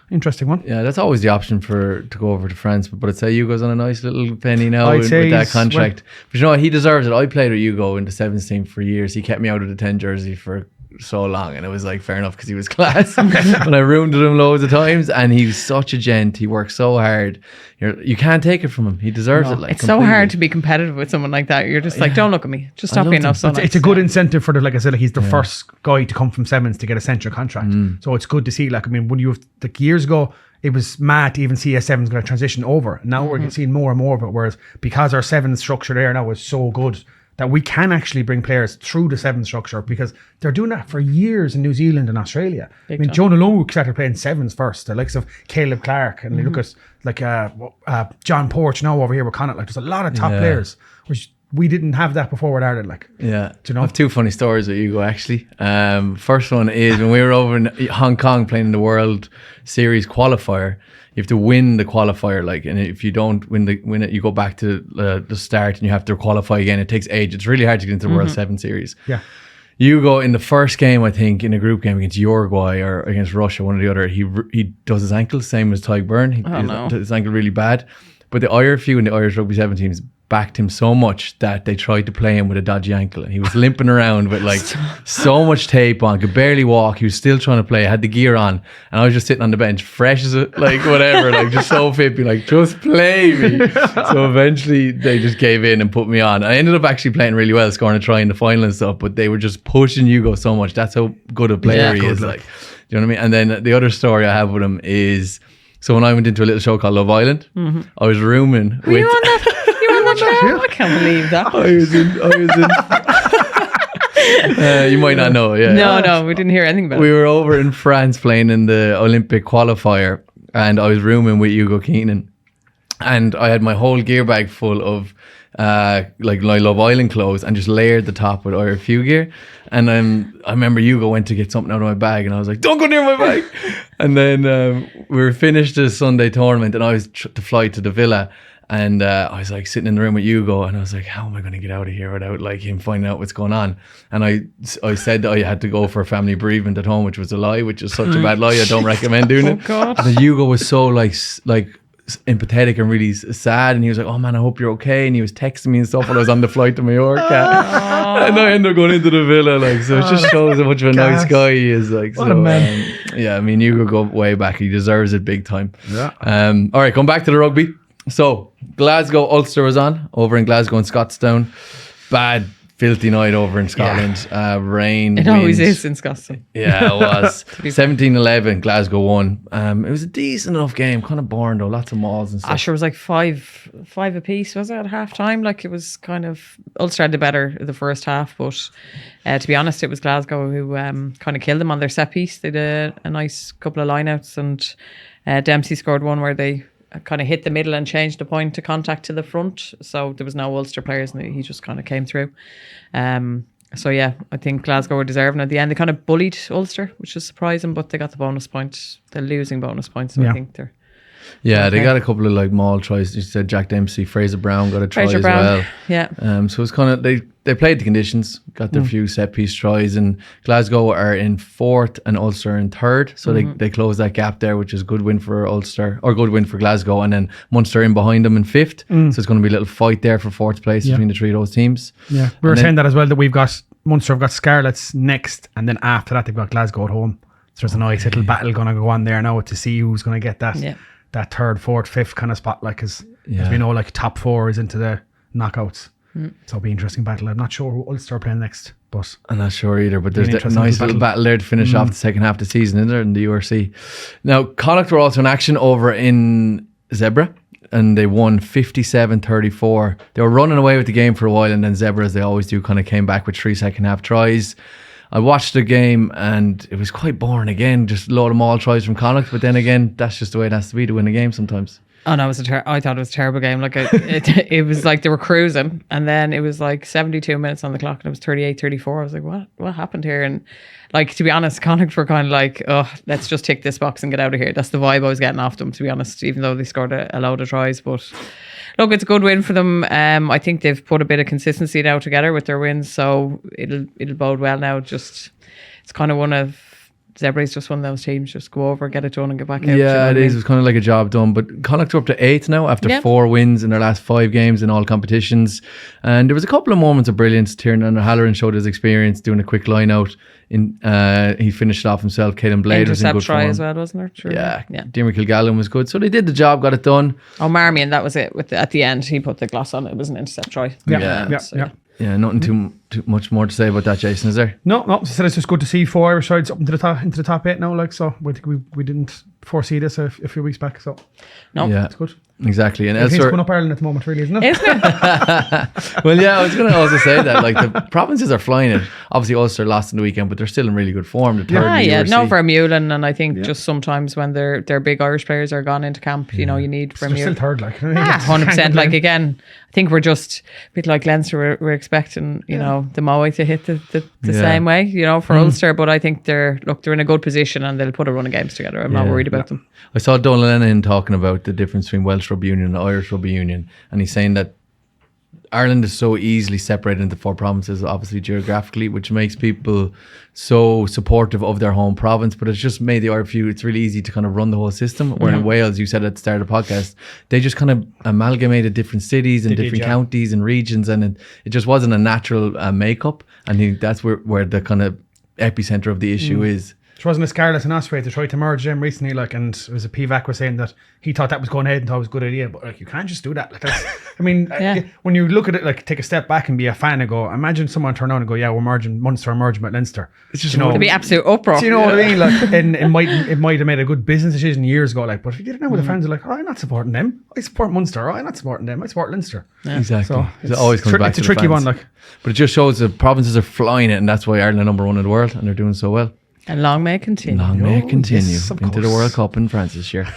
interesting one.
Yeah, that's always the option to go over to France. But I'd say Hugo's on a nice little penny now
I'd
with
say
that
he's-
contract. But you know what? He deserves it. I played with Hugo in the sevens team for years. He kept me out of the 10 jersey for so long, and it was like fair enough because he was class. And I ruined him loads of times, and he's such a gent. He works so hard. You can't take it from him. He deserves it. Like
It's so hard to be competitive with someone like that. You're just like, don't look at me. Just stop being so nice.
It's a good incentive for like I said, like he's the first guy to come from sevens to get a central contract. So it's good to see. Like I mean, when you like years ago, it was mad to even see a sevens going to transition over. Now we're seeing more and more of it. Whereas because our sevens structure there now is so good that we can actually bring players through the seven structure, because they're doing that for years in New Zealand and Australia. I mean, Jonah Lowe started playing sevens first, the likes of Caleb Clark, and you look at like John Porch now over here with Connacht. Like there's a lot of top players, which we didn't have that before with Ireland. Like,
Yeah.
do you know?
I have two funny stories with Hugo actually. First one is when we were over in Hong Kong playing in the World Series qualifier. You have to win the qualifier, like, and if you don't win it, you go back to the start and you have to qualify again. It takes age. It's really hard to get into the World 7 Series.
Yeah.
Hugo in the first game, I think, in a group game against Uruguay or against Russia, one or the other, he does his ankle, same as Tadhg Beirne. He does his ankle really bad. But the IRFU and the Irish Rugby 7 teams backed him so much that they tried to play him with a dodgy ankle, and he was limping around with like so much tape on, could barely walk. He was still trying to play, had the gear on, and I was just sitting on the bench, fresh as it, like whatever, like just so fit, be like, just play me. So eventually they just gave in and put me on. I ended up actually playing really well, scoring a try in the final and stuff, but they were just pushing Hugo so much. That's how good a player he is. Like, do you know what I mean? And then the other story I have with him is, so when I went into a little show called Love Island, I was rooming with...
You on that? I can't believe that.
I was in. You might not know, yeah.
No, we didn't hear anything about
We
it.
were over in France playing in the Olympic qualifier, and I was rooming with Hugo Keenan, and I had my whole gear bag full of like my Love Island clothes, and just layered the top with IRFU gear. And I remember Hugo went to get something out of my bag, and I was like, "Don't go near my bag." And then we were finished the Sunday tournament, and I was to fly to the villa. And I was like sitting in the room with Hugo, and I was like, how am I going to get out of here without like him finding out what's going on? And I said that I had to go for a family bereavement at home, which was a lie, which is such a bad lie. I don't recommend doing it.
God.
And Hugo was so like empathetic and really sad, and he was like, oh man, I hope you're okay. And he was texting me and stuff when I was on the flight to Mallorca. And I ended up going into the villa, like, so it just shows how much of a nice guy he is. Like,
What a man.
Yeah, I mean, Hugo go way back. He deserves it big time.
Yeah.
All right, come back to the rugby. So Glasgow, Ulster was on over in Glasgow and Scottstown. Bad, filthy night over in Scotland. Rain.
It always
wind.
is in Scotland.
Yeah, it was. 17-11, Glasgow won. It was a decent enough game. Kind of boring though. Lots of mauls and stuff.
Asher was like five apiece, was it, at half time? Like it was kind of, Ulster had the better the first half, but to be honest, it was Glasgow who kind of killed them on their set piece. They did a nice couple of lineouts, and Dempsey scored one where they kind of hit the middle and changed the point to contact to the front, so there was no Ulster players, and he just kind of came through. So yeah, I think Glasgow were deserving at the end. They kind of bullied Ulster, which was surprising, but they got the bonus point, the losing bonus points. So I think they're
Yeah, they
okay.
got a couple of like maul tries. You said Jack Dempsey, Fraser Brown got a try
Fraser
as
Brown,
well.
yeah.
So it's kind of they played the conditions, got their few set piece tries, and Glasgow are in fourth and Ulster in third. So they closed that gap there, which is a good win for Ulster, or good win for Glasgow, and then Munster in behind them in fifth. So it's going to be a little fight there for fourth place between the three of those teams.
Yeah, we were saying that as well, that we've got Munster have got Scarlets next, and then after that they've got Glasgow at home. So there's a nice little battle going to go on there now to see who's going to get that third, fourth, fifth kind of spot. Like, as we know, like top four is into the knockouts. So it'll be an interesting battle. I'm not sure who Ulster are playing next, but
I'm not sure either, but there's
an
a
interesting
nice
little
little battle there to finish off the second half of the season, isn't there, in the URC. Now, Connacht were also in action over in Zebra, and they won 57-34. They were running away with the game for a while, and then Zebra, as they always do, kind of came back with 3 second half tries. I watched the game and it was quite boring again, just a load of maul tries from Connacht, but then again, that's just the way it has to be to win a game sometimes.
Oh no, I thought it was a terrible game. Like it was like they were cruising, and then it was like 72 minutes on the clock, and it was 38-34. I was like, what happened here? And like, to be honest, Connacht were kind of like, oh, let's just tick this box and get out of here. That's the vibe I was getting off them, to be honest, even though they scored a load of tries. But look, it's a good win for them. I think they've put a bit of consistency now together with their wins, so it'll bode well now. Just it's kind of one of Zebra's just one of those teams, just go over, get it done and get back out.
Yeah, it is. It's kind of like a job done. But Connacht are up to 8th now after 4 wins in their last 5 games in all competitions. And there was a couple of moments of brilliance. Tiernan O'Halloran showed his experience doing a quick line out. He finished it off himself. Caelan Blade was in good
try
form
as well, wasn't there? True.
Yeah. Diarmaid Kilgallen was good. So they did the job, got it done.
Oh, Marmion, that was it. At the end, he put the gloss on it. It was an intercept try.
Yeah, nothing too much more to say about that, Jason, is there?
No. So it's just good to see 4 Irish sides up into the top 8 now. Like, so we think we didn't foresee this a few weeks back. So
yeah,
it's good.
Exactly. And
everything's going up Ireland at the moment, really, isn't it?
Isn't it?
Well, yeah, I was going to also say that. Like, the provinces are flying it. Obviously, Ulster lost in the weekend, but they're still in really good form. The third in the URC.
No, Vermeulen, and I think just sometimes when their big Irish players are gone into camp, you know, you need Vermeulen.
They're still third, like.
100%. Like, again, I think we're just a bit like Leinster. We're expecting, you know, the Moe to hit the same way, you know, for Ulster. But I think they're in a good position and they'll put a run of games together. I'm not worried about them.
I saw Donal Lennon talking about the difference between Welsh Rugby Union and Irish Rugby Union, and he's saying that Ireland is so easily separated into 4 provinces, obviously geographically, which makes people so supportive of their home province, but it's just made the Irish view, it's really easy to kind of run the whole system. Where in Wales, you said at the start of the podcast, they just kind of amalgamated different cities and different counties and regions, and it just wasn't a natural makeup. And I think that's where the kind of epicenter of the issue is.
It wasn't a Scarlett and Osprey to try to merge them recently, like, and it was a PVAC was saying that he thought that was going ahead and thought it was a good idea, but like, you can't just do that. Like, that's, I mean, when you look at it, like, take a step back and be a fan and go, imagine someone turn on and go, yeah, we're merging Munster, merging with Leinster.
It's just,
you know,
it'd be absolute uproar.
You know what I mean? Like, and it might have made a good business decision years ago, like, but if you did it now with the fans are like, oh, I'm not supporting them. I support Munster. Oh, I'm not supporting them. I support Leinster.
Yeah. Exactly.
So
it always comes back to
it's a tricky
fans.
one, like.
But it just shows the provinces are flying it, and that's why Ireland are number 1 in the world, and they're doing so well.
And long may it continue.
Long may it continue
yes,
into the World Cup in France this year.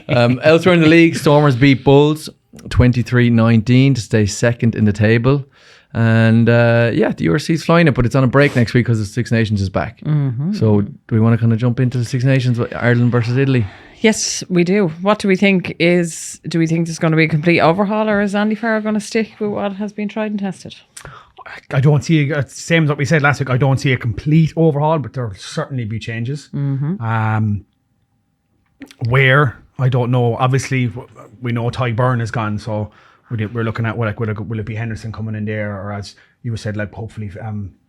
Elsewhere in the league, Stormers beat Bulls 23-19 to stay second in the table. And the URC's flying it, but it's on a break next week because the Six Nations is back. Mm-hmm. So do we want to kind of jump into the Six Nations, Ireland versus Italy?
Yes, we do. What do we think do we think there's going to be a complete overhaul, or is Andy Farrell going to stick with what has been tried and tested?
I don't see, same as what we said last week, I don't see a complete overhaul, but there'll certainly be changes. Mm-hmm. Where, I don't know. Obviously, we know Tadhg Beirne is gone, so we're looking at, will it be Henderson coming in there, or as you said, like, hopefully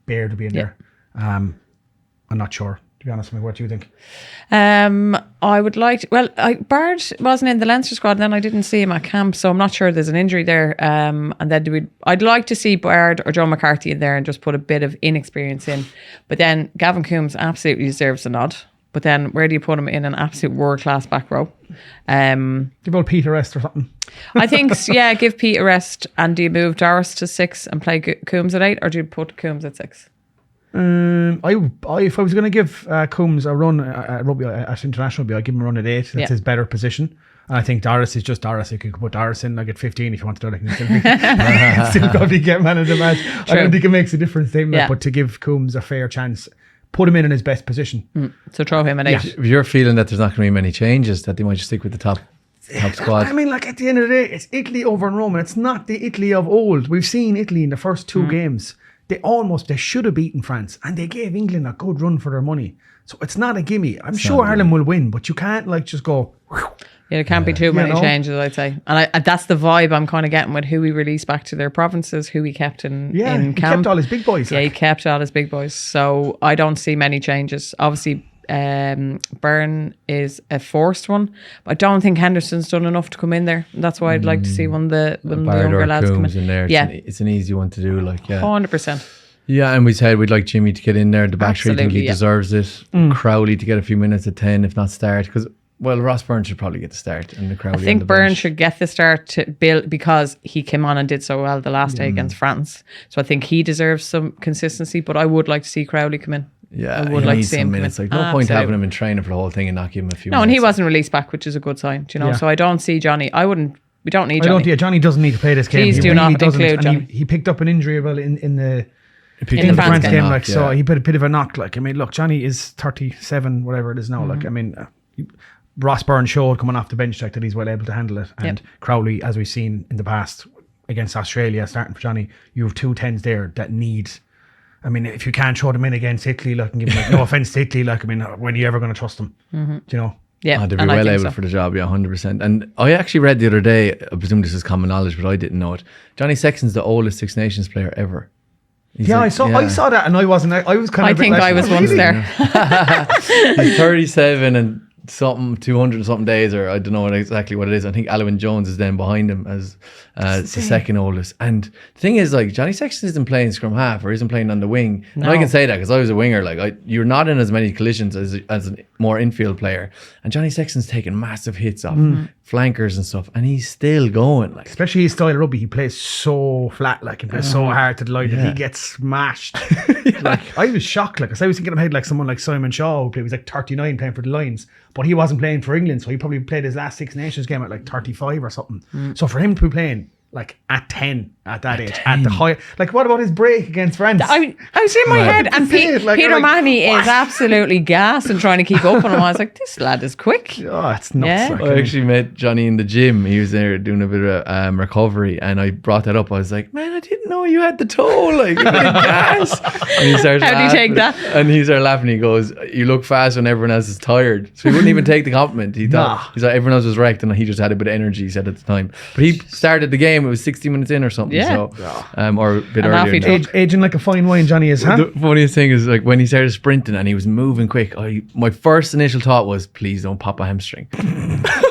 Baird will be in there. I'm not sure, to be honest with me. What do you think?
I would like to, Bard wasn't in the Leinster squad, and then I didn't see him at camp, so I'm not sure there's an injury there. And then I'd like to see Bard or Joe McCarthy in there and just put a bit of inexperience in. But then Gavin Coombs absolutely deserves a nod. But then where do you put him in an absolute world-class back row?
Give old Peat a rest or something.
I think, give Peat a rest. And do you move Doris to 6 and play Coombs at 8, or do you put Coombs at 6?
If I was going to give Coombs a run at rugby at international rugby, I'd give him a run at 8. That's his better position. And I think Doris is just Doris. You could put Doris in like at 15 if you want to do it. Like, still probably get man of the match. True. I don't think it makes a difference, but to give Coombs a fair chance, put him in his best position.
So throw him at 8.
If you're feeling that there's not going to be many changes, that they might just stick with the top squad.
I mean, like, at the end of the day, it's Italy over in Rome, and it's not the Italy of old. We've seen Italy in the first 2 games. They should have beaten France, and they gave England a good run for their money. So it's not a gimme. I'm sure Ireland will win, but you can't just go.
Yeah, there can't be too many changes, I'd say. And that's the vibe I'm kind of getting with who we released back to their provinces, who we kept in camp.
He kept all his big boys.
Yeah, he kept all his big boys. So I don't see many changes. Obviously, Beirne is a forced one, but I don't think Henderson's done enough to come in there. That's why I'd like to see one of the younger lads come in
there. It's an easy one to do.
100%.
Yeah, and we said we'd like Jimmy to get in there. The back three, I think he deserves it. Crowley to get a few minutes at 10, if not start, because Ross Byrne should probably get the start, and the Crowley.
I think Byrne should get the start to build, because he came on and did so well the last day against France. So I think he deserves some consistency, but I would like to see Crowley come in.
Yeah,
I would
he
like to
needs
see
some
him.
minutes. Like, no point having him in training for the whole thing and not give him a few
No,
minutes.
and he wasn't released back, which is a good sign. Do you know?
Yeah.
So I don't see Johnny. We don't need
I
Johnny.
don't. Yeah, Johnny doesn't need to play this game.
Please
He
do
really
not
doesn't.
include
And
Johnny.
he picked up an injury in the
In the
France
France
game,
game.
like
Yeah.
so he put a bit of a knock. Like I mean, look, Johnny is 37, whatever it is now. Like I mean, Ross Byrne showed coming off the bench like that he's well able to handle it. And Crowley, as we've seen in the past against Australia, starting for Johnny, you have 2 10s there that need. I mean, if you can't throw them in against Italy, like, and give them, like, no offense to Italy, like, I mean, when are you ever going to trust them? Do you know?
Yeah,
They'd be
and I
well
think
able
so.
for the job, yeah, 100%. And I actually read the other day, I presume this is common knowledge, but I didn't know it. Johnny Sexton's the oldest Six Nations player ever. He's
Yeah,
like-
I saw that, and I wasn't. I was kind
I
of. a bit
think
like,
I was
oh,
once
really?
there.
He's 37 and something, 200 and something days, or I don't know exactly what it is. I think Alwyn Jones is then behind him as the second oldest. And the thing is, like, Johnny Sexton isn't playing scrum half or isn't playing on the wing. And I can say that because I was a winger. Like, you're not in as many collisions as a more infield player. And Johnny Sexton's taking massive hits off flankers and stuff, and he's still going. Like,
Especially his style of rugby, he plays so flat, like he plays so hard to the line that he gets smashed. Like I was shocked, like 'cause I was thinking of like someone like Simon Shaw, who was like 39 playing for the Lions, but he wasn't playing for England, so he probably played his last Six Nations game at like 35 or something. So for him to be playing like at 10 at that age, at the high, like what about his break against France?
I was in my head, and Peter Mahoney is absolutely gas and trying to keep up on him. I was like, this lad is quick.
Oh, it's nuts.
Yeah.
Like,
I actually met Johnny in the gym. He was there doing a bit of recovery, and I brought that up. I was like, "Man, I didn't know you had the toe, like a bit of gas." And he started
How do you take
laughing.
that?
And he started laughing. He goes, "You look fast when everyone else is tired." So he wouldn't even take the compliment. He thought he's like, everyone else was wrecked, and he just had a bit of energy. He said at the time, but he started the game. It was 60 minutes in or something.
Yeah.
So, or a bit
And
earlier. than that.
aging like a fine wine, Johnny is, huh?
The funniest thing is, like, when he started sprinting and he was moving quick, my first initial thought was, please don't pop a hamstring.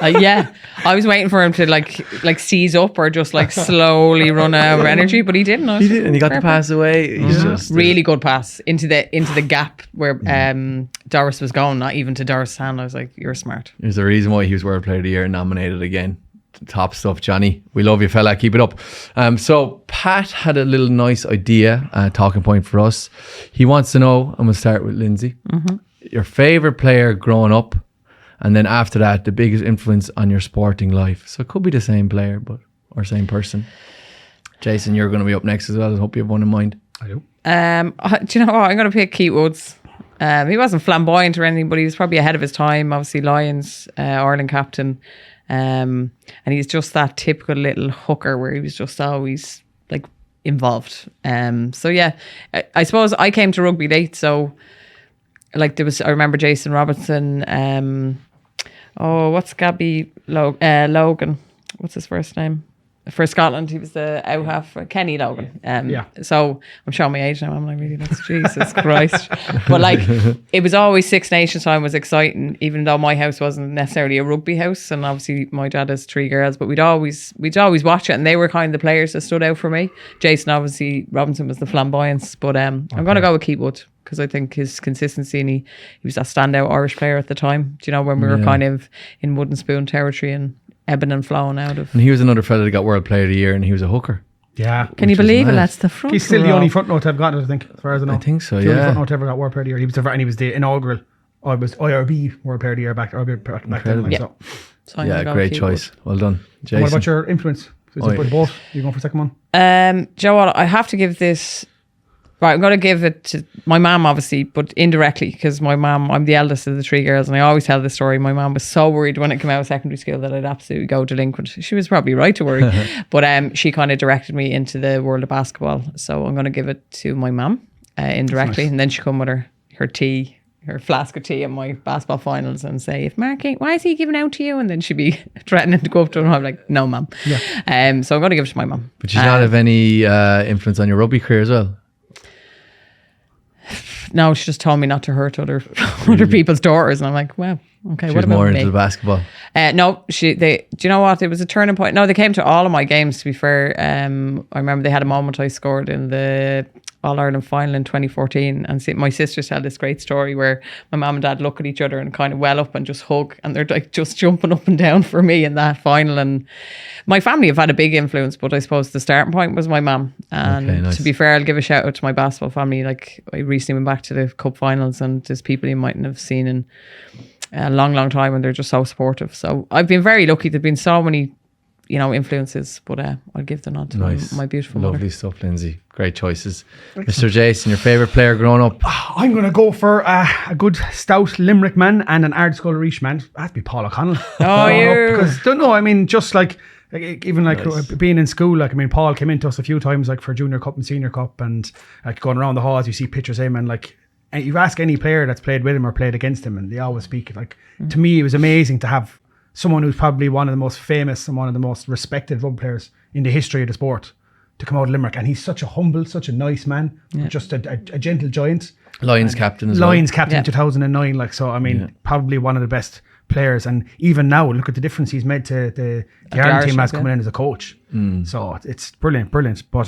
Yeah, I was waiting for him to like seize up or just like slowly run out of energy, but he didn't.
He did, and he got the pass away. He's just
Really good pass into the gap where Doris was going, not even to Doris' hand. I was like, you're smart.
There's a reason why he was World Player of the Year nominated again. Top stuff, Johnny. We love you, fella. Keep it up. So Pat had a little nice idea, talking point for us. He wants to know, and we'll start with Lindsay, your favourite player growing up, and then after that, the biggest influence on your sporting life. So it could be the same player, or same person. Jason, you're going to be up next as well. I hope you have one in mind.
I do.
Do you know what? I'm going to pick Keith Woods. He wasn't flamboyant or anything, but he was probably ahead of his time. Obviously, Lions, Ireland captain. And he's just that typical little hooker where he was just always like involved. So yeah, I suppose I came to rugby late. So like I remember Jason Robertson. What's Gabby Logan? What's his first name? For Scotland, he was the out half, Kenny Logan. So I'm showing my age now. I'm like, really, that's Jesus Christ. But like, it was always Six Nations time was exciting, even though my house wasn't necessarily a rugby house. And obviously, my dad has 3 girls, but we'd always watch it, and they were kind of the players that stood out for me. Jason, obviously, Robinson was the flamboyance, but I'm going to go with Keith Wood because I think his consistency, and he was that standout Irish player at the time. Do you know, when we were kind of in wooden spoon territory and ebbing and flowing out of.
And he was another fella that got World Player of the Year, and he was a hooker.
Yeah.
Can you believe it? That's the front.
He's still the
row.
only front note to have gotten it, I think, as far as I know.
I think so,
The only
yeah.
front note to ever got World Player of the Year. He was the inaugural. I was IRB World Player of the Year back then. Like,
Yeah.
so.
So I'm gonna
Yeah,
go
great
Keith
choice. Well done,
And
Jason.
what about your influence? Is it both? You going for second one?
Wood. Joe, what, I have to give this. Right, I'm going to give it to my mum, obviously, but indirectly, because my mum, I'm the eldest of the 3 girls, and I always tell this story. My mum was so worried when it came out of secondary school that I'd absolutely go delinquent. She was probably right to worry, but she kind of directed me into the world of basketball. So I'm going to give it to my mum indirectly, and then she come with her tea, her flask of tea at my basketball finals and say, if Mark ain't, why is he giving out to you? And then she'd be threatening to go up to her, and I'm like, no, mum. Yeah. So I'm going to give it to my mum.
But you not have any influence on your rugby career as well?
No, she just told me not to hurt other people's daughters, and I'm like, well, Okay,
She
what
was
about
more
me?
into the basketball.
No, do you know what? It was a turning point. No, they came to all of my games, to be fair. I remember they had a moment I scored in the All-Ireland final in 2014. And my sisters tell this great story where my mum and dad look at each other and kind of well up and just hug. And they're like just jumping up and down for me in that final. And my family have had a big influence, but I suppose the starting point was my mum. And
Okay, nice.
to be fair, I'll give a shout out to my basketball family. Like, I recently went back to the cup finals, and there's people you mightn't have seen in a long time, and they're just so supportive. So I've been very lucky. There've been so many, influences, but I'll give the nod to my beautiful
Lovely
mother.
stuff, Lindsay. Great choices. Mr. Jason, your favourite player growing up?
I'm going to go for a good stout Limerick man and an Ard Scoil Reach man. That'd be Paul O'Connell.
Oh, you.
Because, don't know, I mean, just even being in school, Paul came into us a few times, for Junior Cup and Senior Cup, and going around the halls, you see pictures of him, and you ask any player that's played with him or played against him, and they always speak. To me, it was amazing to have someone who's probably one of the most famous and one of the most respected rugby players in the history of the sport to come out of Limerick. And he's such a humble, such a nice man, just a gentle giant.
Lions captain as well.
Lions captain in 2009. Probably one of the best players. And even now, look at the difference he's made to the Ireland team as coming in as a coach. So it's brilliant. But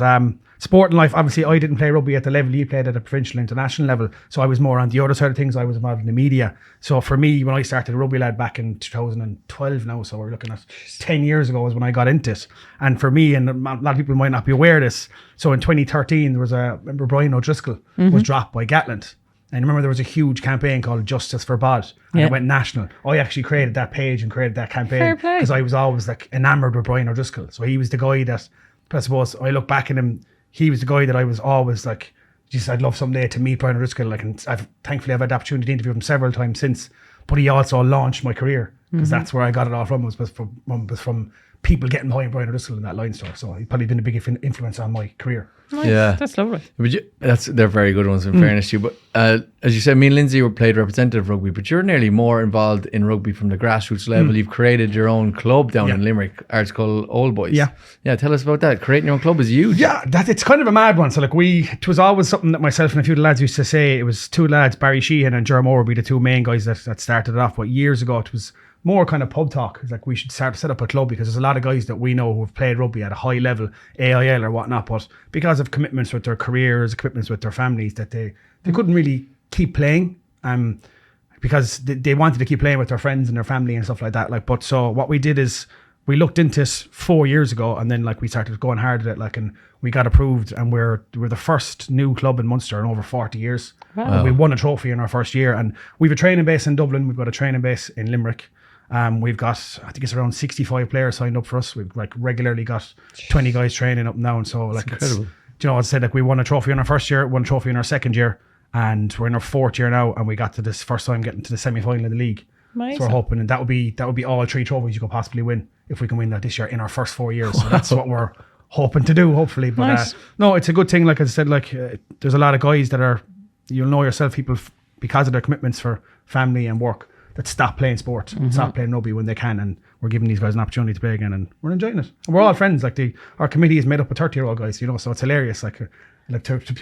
sport and life, obviously, I didn't play rugby at the level he played at a provincial international level. So I was more on the other side of things. I was involved in the media. So for me, when I started Rugby Lad back in 2012 now, so we're looking at 10 years ago was when I got into it. And for me, and a lot of people might not be aware of this, so in 2013, there was remember Brian O'Driscoll was dropped by Gatland. And remember, there was a huge campaign called Justice for Bod, and it went national. I actually created that page and created that campaign because I was always enamoured with Brian O'Driscoll. So he was the guy that, I suppose, I look back at him, he was the guy that I was always geez, I'd love someday to meet Brian O'Driscoll. And thankfully I've had the opportunity to interview him several times since. But he also launched my career because that's where I got it all from. Was from people getting behind Brian O'Driscoll in that Leinster. So he's probably been a big influence on my career.
Nice.
Yeah,
that's lovely.
They're very good ones in fairness to you. But as you said, me and Lindsay were played representative rugby, but you're nearly more involved in rugby from the grassroots level. You've created your own club down in Limerick, Ard Scoil Old Boys. Yeah. Tell us about that. Creating your own club is huge.
Yeah, it's kind of a mad one. So it was always something that myself and a few of the lads used to say. It was two lads, Barry Sheehan and Jerome Moore, be the two main guys that started it off. But years ago, it was more kind of pub talk. It's we should start to set up a club because there's a lot of guys that we know who have played rugby at a high level, AIL or whatnot, but because of commitments with their careers, commitments with their families, that they couldn't really keep playing because they wanted to keep playing with their friends and their family and stuff like that. But so what we did is we looked into this 4 years ago, and then we started going hard at it, and we got approved, and we're the first new club in Munster in over 40 years. Wow. We won a trophy in our first year, and we've a training base in Dublin. We've got a training base in Limerick. We've got, I think it's around 65 players signed up for us. We've regularly got 20 guys training up and down. So
That's incredible.
I said we won a trophy in our first year, won a trophy in our second year, and we're in our fourth year now. And we got to this first time getting to the semi-final of the league. Nice. So we're hoping, and that would be all 3 trophies you could possibly win if we can win that this year in our first 4 years. So that's what we're hoping to do, hopefully. But
nice.
No, it's a good thing. Like I said, there's a lot of guys that are, you'll know yourself, people because of their commitments for family and work, that stop playing sport, stop playing rugby when they can, and we're giving these guys an opportunity to play again, and we're enjoying it. And we're all friends. Our committee is made up of 30-year-old guys, so it's hilarious. To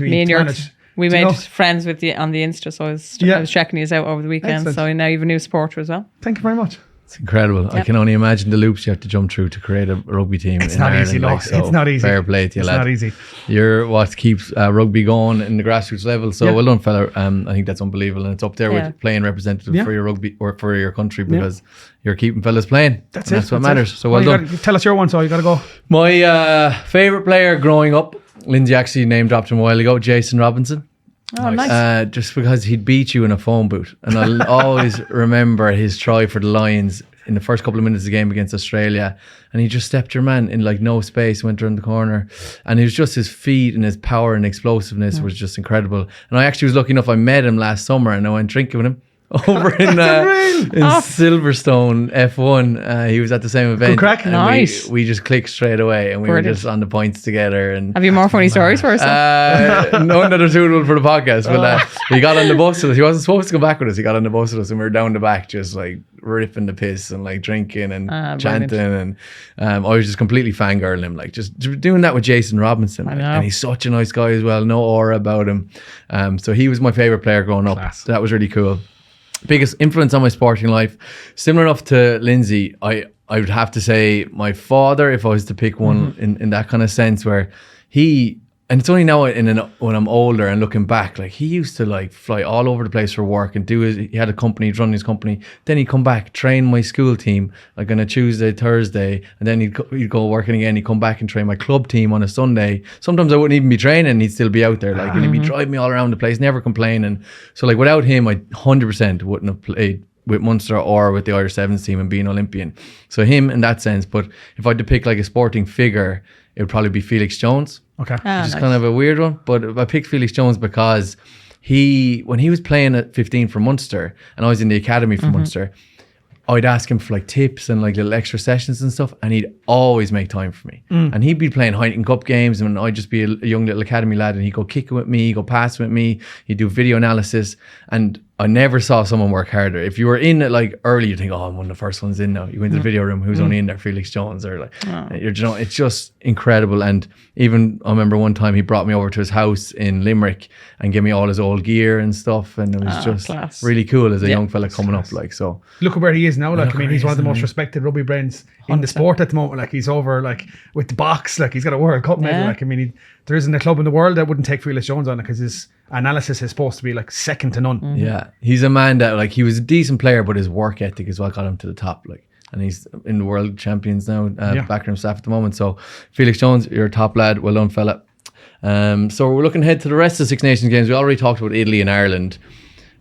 me and yours, we made friends with you on the Insta, so I was checking you out over the weekend. Excellent. So now you have a new supporter as well.
Thank you very much.
It's incredible. Yep. I can only imagine the loops you have to jump through to create a rugby team.
It's not easy, no. It's not easy.
Fair play to you, lad.
It's not easy.
You're what keeps rugby going in the grassroots level. So well done, fella. I think that's unbelievable, and it's up there with playing representative for your rugby or for your country because you're keeping fellas playing. That's what matters. So well done.
Tell us your one, so you got to go.
My favourite player growing up, Lindsay actually name dropped him a while ago, Jason Robinson.
Oh, nice.
Just because he'd beat you in a phone booth. And I'll always remember his try for the Lions in the first couple of minutes of the game against Australia. And he just stepped your man in no space, went around the corner. And it was just his feet and his power and explosiveness was just incredible. And I actually was lucky enough, I met him last summer and I went drinking with him over in Silverstone F1. He was at the same event.
Good crack.
And
nice.
We just clicked straight away and we were just on the points together. And
have you more funny stories for us?
none that are suitable for the podcast. But he got on the bus with us. He wasn't supposed to go back with us. He got on the bus with us and we were down the back just ripping the piss and drinking and chanting.
Brilliant.
And I was just completely fangirling him. Just doing that with Jason Robinson. And he's such a nice guy as well. No aura about him. So he was my favourite player growing up.
Class.
That was really cool. biggest influence on my sporting life, similar enough to Lindsay, I would have to say my father, if I was to pick one in that kind of sense, where and it's only now when I'm older and looking back, like he used to like fly all over the place for work and he had a company, he'd run his company. Then he'd come back, train my school team like on a Tuesday, Thursday, and then he'd go working again. He'd come back and train my club team on a Sunday. Sometimes I wouldn't even be training, he'd still be out there, like, and he'd be driving me all around the place, never complaining. So like without him, I 100% wouldn't have played with Munster or with the Irish Sevens team and being Olympian. So him in that sense. But if I had to pick like a sporting figure, it would probably be Felix Jones.
Okay.
Which is kind of a weird one. But I picked Felix Jones because when he was playing at 15 for Munster and I was in the academy for Munster, I'd ask him for like tips and like little extra sessions and stuff, and he'd always make time for me. And he'd be playing Heineken Cup games and I'd just be a young little academy lad, and he'd go kicking with me, he'd go passing with me, he'd do video analysis, and I never saw someone work harder. If you were in it like early, you think, oh, I'm one of the first ones in now. You went to the video room, who's only in there? Felix Jones, or like, it's just incredible. And even I remember one time he brought me over to his house in Limerick and gave me all his old gear and stuff, and it was just
class.
really cool as a young fella coming up. Like, so
look at where he is now. Like, I mean, he's one of the most respected rugby brains in the sport at the moment. Like, he's over like with the box. Like, he's got a World Cup medal. Like, I mean, there isn't a club in the world that wouldn't take Felix Jones on it, because his analysis is supposed to be like second to none.
Yeah, he's a man that like he was a decent player, but his work ethic is what got him to the top. Like, and he's in the world champions now, backroom staff at the moment. So Felix Jones, you're a top lad. Well done, fella. So we're looking ahead to the rest of the Six Nations games. We already talked about Italy and Ireland.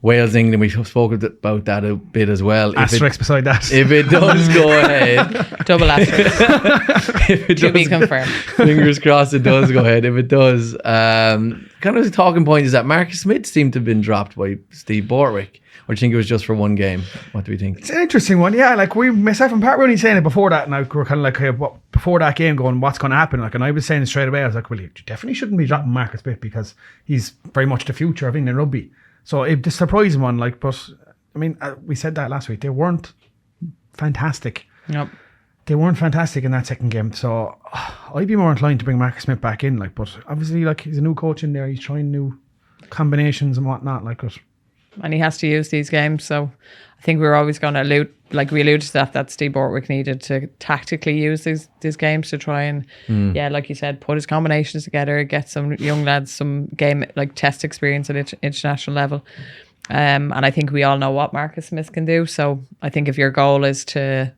Wales, England, we spoke about that a bit as well.
Asterisks beside that.
If it does go ahead.
Double asterisk. To be confirmed.
Fingers crossed it does go ahead. If it does, kind of the talking point is that Marcus Smith seemed to have been dropped by Steve Bortwick. Or do you think it was just for one game? What do we think?
It's an interesting one. Yeah, like myself and Pat were only saying it before that, and we were kind of like, hey, before that game going, what's going to happen? Like, and I was saying straight away, I was like, well, you definitely shouldn't be dropping Marcus Smith, because he's very much the future of England rugby. So it's a surprising one, like, but I mean, we said that last week. They weren't fantastic.
Nope.
They weren't fantastic in that second game. So I'd be more inclined to bring Marcus Smith back in, like, but obviously, like, he's a new coach in there. He's trying new combinations and whatnot, like, but.
And he has to use these games. So I think we were always going to we alluded to that Steve Bortwick needed to tactically use these games to try and, like you said, put his combinations together, get some young lads some game, like, test experience at international level. And I think we all know what Marcus Smith can do. So I think if your goal is to,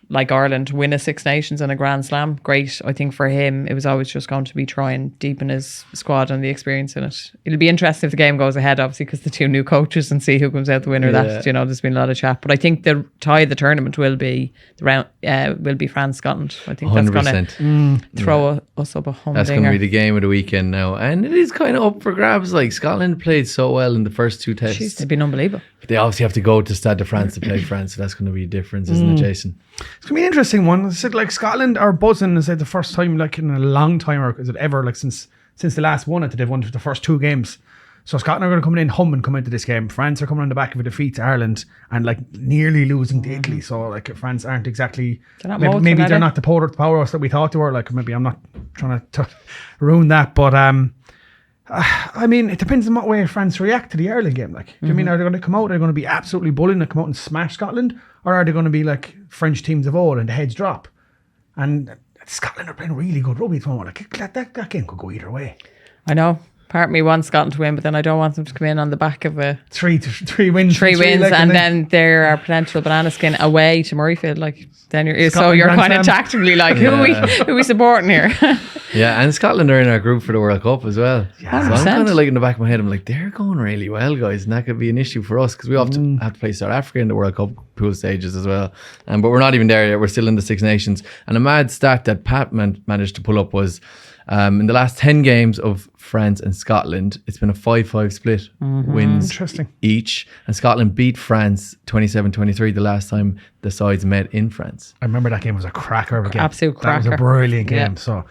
like Ireland, win a Six Nations and a Grand Slam, great. I think for him, it was always just going to be try and deepen his squad and the experience in it. It'll be interesting if the game goes ahead, obviously, because the two new coaches, and see who comes out the winner.
Yeah.
That, there's been a lot of chat. But I think the tie of the tournament will be France-Scotland. I think 100%. That's going to throw us up a humdinger.
That's going to be the game of the weekend now. And it is kind of up for grabs. Like, Scotland played so well in the first two tests.
Jeez, they've been unbelievable.
But they obviously have to go to Stade de France to play France. So that's going to be a difference, isn't it, Jason?
It's going to be an interesting one. I said, like, Scotland are buzzing. Is it the first time, like, in a long time, or is it ever, like, since the last one that they've won the first two games? So Scotland are going to come in humming, come into this game. France are coming on the back of a defeat to Ireland and, like, nearly losing to Italy. So, like, France aren't exactly, maybe they're not the powerhouse that we thought they were. Like, maybe I'm not trying to ruin that, but I mean, it depends on what way France react to the Ireland game. Like, do you mean, are they going to come out? Are they going to be absolutely bullying and come out and smash Scotland? Or are they going to be like French teams of old and the heads drop? And Scotland are playing really good rugby at the moment. Like, that game could go either way.
I know. Part of me wants Scotland to win, but then I don't want them to come in on the back of a
three wins,
like, and then there are potential banana skin away to Murrayfield. Like, then you're kind of tactically like, who are we supporting here?
Yeah, and Scotland are in our group for the World Cup as well.
Yeah,
so I'm kind of like, in the back of my head, I'm like, they're going really well, guys, and that could be an issue for us, because we often have to play South Africa in the World Cup pool stages as well. But we're not even there yet. We're still in the Six Nations. And a mad stat that Pat managed to pull up was, in the last 10 games of France and Scotland, it's been a 5-5 split, wins each. And Scotland beat France 27-23 the last time the sides met in France.
I remember that game was a cracker of a game.
Absolute cracker.
That was a brilliant game. So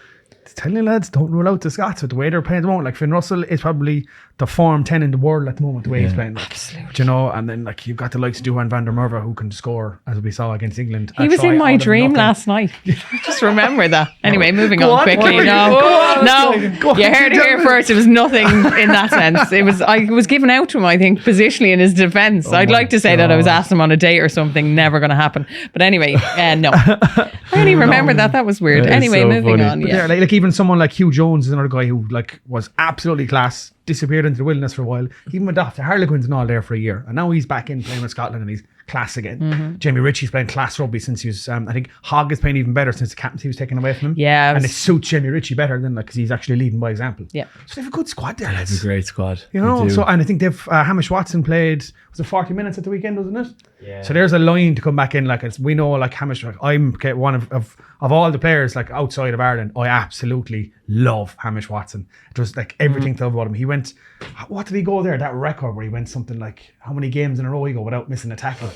telling you lads, don't rule out the Scots with the way they're playing at the moment. Like Finn Russell is probably the form 10 in the world at the moment, the way he's playing. Absolutely. You know, and then like you've got the likes of Duhan van der Merwe who can score, as we saw against England.
He was in my dream last night. Just remember that. Anyway, moving on quickly. You heard it here first. It was nothing in that sense. I was given out to him, I think, positionally in his defence. I'd like to say that I was asked him on a date or something. Never going to happen. But anyway, no. I only remember that. That was weird. Anyway, moving on.
Yeah, like even someone like Hugh Jones is another guy who like was absolutely class, disappeared into the wilderness for a while. He even went off to Harlequins and all there for a year, and now he's back in playing with Scotland and he's class again. Jamie Ritchie's playing class rugby since he was I think Hogg is playing even better since the captaincy was taken away from him.
Yeah,
and it suits Jamie Ritchie better than like because he's actually leading by example.
Yeah,
so they have a good squad there.
It's a great squad,
you know. So and I think they've Hamish Watson played, was it 40 minutes at the weekend, wasn't it?
Yeah.
So there's a line to come back in. Like we know, like Hamish, like, I'm one of all the players like outside of Ireland. I absolutely love Hamish Watson. It was like everything to love about him. He went, what did he go there? That record where he went something like how many games in a row he go without missing a tackle?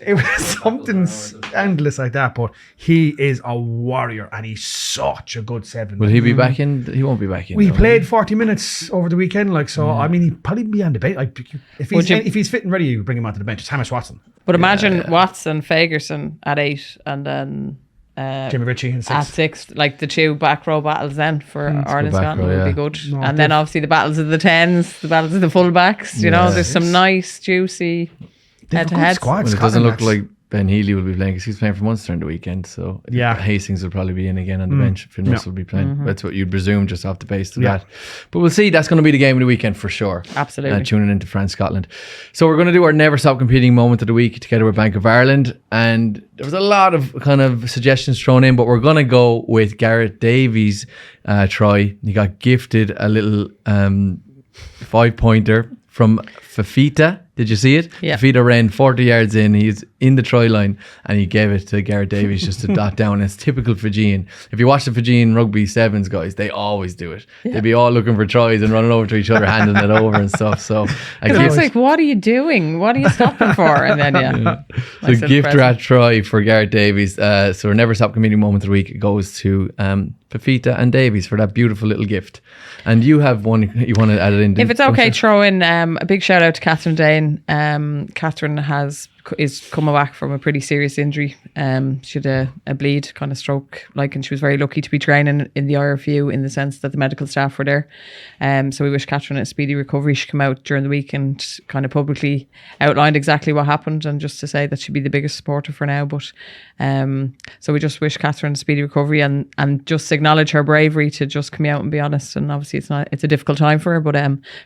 It was something scandalous like that. But he is a warrior and he's such a good 7.
Will he be back in? He won't be back in.
We played 40 minutes over the weekend, like so. I mean, he'd probably be on the bench. Like, if he's fit and ready, you bring him onto the bench. It's Hamish Watson.
But imagine Watson, Fagerson at 8, and then
Jimmy Ritchie in 6.
At 6, like the 2 back row battles then for Ireland Scotland would be good.
No,
and then obviously the battles of the 10s, the battles of the fullbacks. You know, there's some nice, juicy head-to-head.
Well, it doesn't look like Ben Healy will be playing because he's playing for Munster on the weekend. So Hastings will probably be in again on the bench. Finn Russell will be playing. That's what you'd presume just off the base of that. But we'll see. That's going to be the game of the weekend for sure.
Absolutely.
Tuning into France Scotland. So we're going to do our never stop competing moment of the week together with Bank of Ireland. And there was a lot of kind of suggestions thrown in, but we're going to go with Gareth Davies' try. He got gifted a little 5-pointer from Fekitoa. Did you see it?
Yeah.
Fekitoa ran 40 yards in. He's in the try line and he gave it to Gareth Davies just to dot down. It's typical Fijian. If you watch the Fijian rugby sevens guys, they always do it. They'd be all looking for tries and running over to each other, handing it over and stuff. So
it looks like, what are you doing? What are you stopping for? And then
So gift wrap try for Gareth Davies. So our never stop competing moment of the week goes to Fekitoa and Davies for that beautiful little gift. And you have one you want to add it in.
If it's okay, throw in a big shout out to Catherine Dane. Catherine is coming back from a pretty serious injury. She had a bleed, kind of stroke, and she was very lucky to be training in the IRFU in the sense that the medical staff were there. So we wish Catherine a speedy recovery. She came out during the week and kind of publicly outlined exactly what happened and just to say that she'd be the biggest supporter for now. But so we just wish Catherine a speedy recovery and just acknowledge her bravery to just come out and be honest. And obviously it's a difficult time for her, but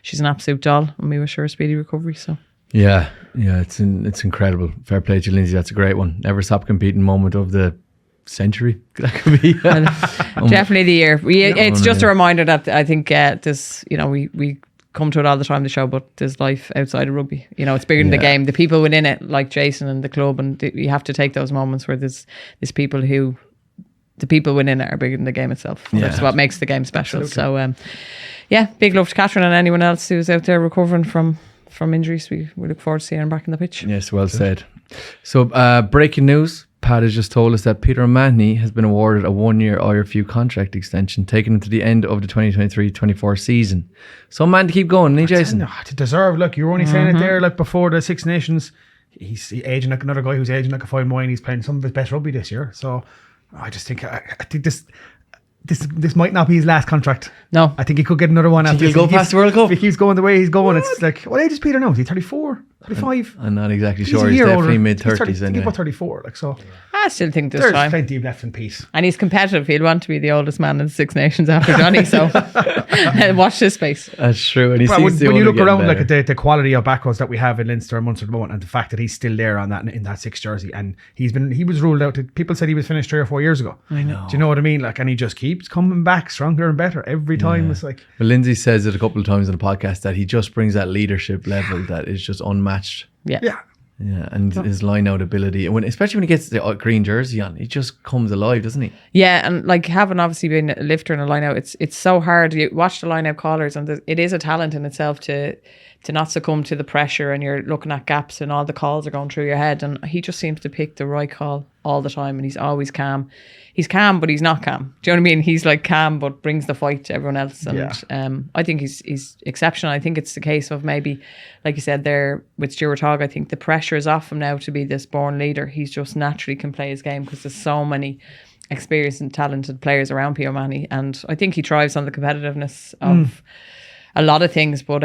she's an absolute doll and we wish her a speedy recovery. So. Yeah,
it's incredible. Fair play to Lindsay. That's a great one. Never stop competing moment of the century. That could be
definitely the year. It's just a reminder that I think there's, we come to it all the time, the show, but there's life outside of rugby. It's bigger than the game. The people within it, like Jason and the club, and you have to take those moments where there's people who. The people within it are bigger than the game itself. That's what makes the game special. Absolutely. So, big love to Catherine and anyone else who's out there recovering from injuries. We look forward to seeing her back in the pitch.
Yes, well said. So, breaking news. Pat has just told us that Peter O'Mahony has been awarded a 1-year IRFU contract extension, taking him to the end of the 2023-24 season. So, man, to keep going, Jason.
To deserve, look, you were only saying it there, before the Six Nations. He's aging like another guy who's aging like a fine wine. He's playing some of his best rugby this year. So, I just think I think this might not be his last contract.
No,
I think he could get another one after.
He'll go past the World Cup.
If he keeps going the way he's going, it's like, what age is Peter now? Is he 34, 35?
I'm not exactly sure. He's definitely mid-30s.
I think he's about 34. So
I still think
there's
time.
Plenty left in peace.
And he's competitive. He'll want to be the oldest man in the Six Nations after Johnny. So watch this space.
That's true. And
when you look around at the quality of back rows that we have in Leinster and Munster at the moment, and the fact that he's still there on that in that 6 jersey, and he was ruled out. People said he was finished 3 or 4 years ago.
I know.
Do you know what I mean? And he just keeps coming back stronger and better every time. It's like.
Well, Lindsay says it a couple of times in the podcast that he just brings that leadership level that is just unmatched.
Yeah,
and his line out ability, and especially when he gets the green jersey on, he just comes alive, doesn't he? Yeah,
and having obviously been a lifter and a line out, it's so hard. You watch the line out callers, and it is a talent in itself to not succumb to the pressure, and you're looking at gaps, and all the calls are going through your head, and he just seems to pick the right call all the time, and he's always calm. He's calm, but he's not calm. Do you know what I mean? He's like calm, but brings the fight to everyone else. And I think he's exceptional. I think it's the case of maybe, like you said there with Stuart Hogg, I think the pressure is off him now to be this born leader. He's just naturally can play his game because there's so many experienced and talented players around P. O'Mahony. And I think he thrives on the competitiveness of a lot of things, but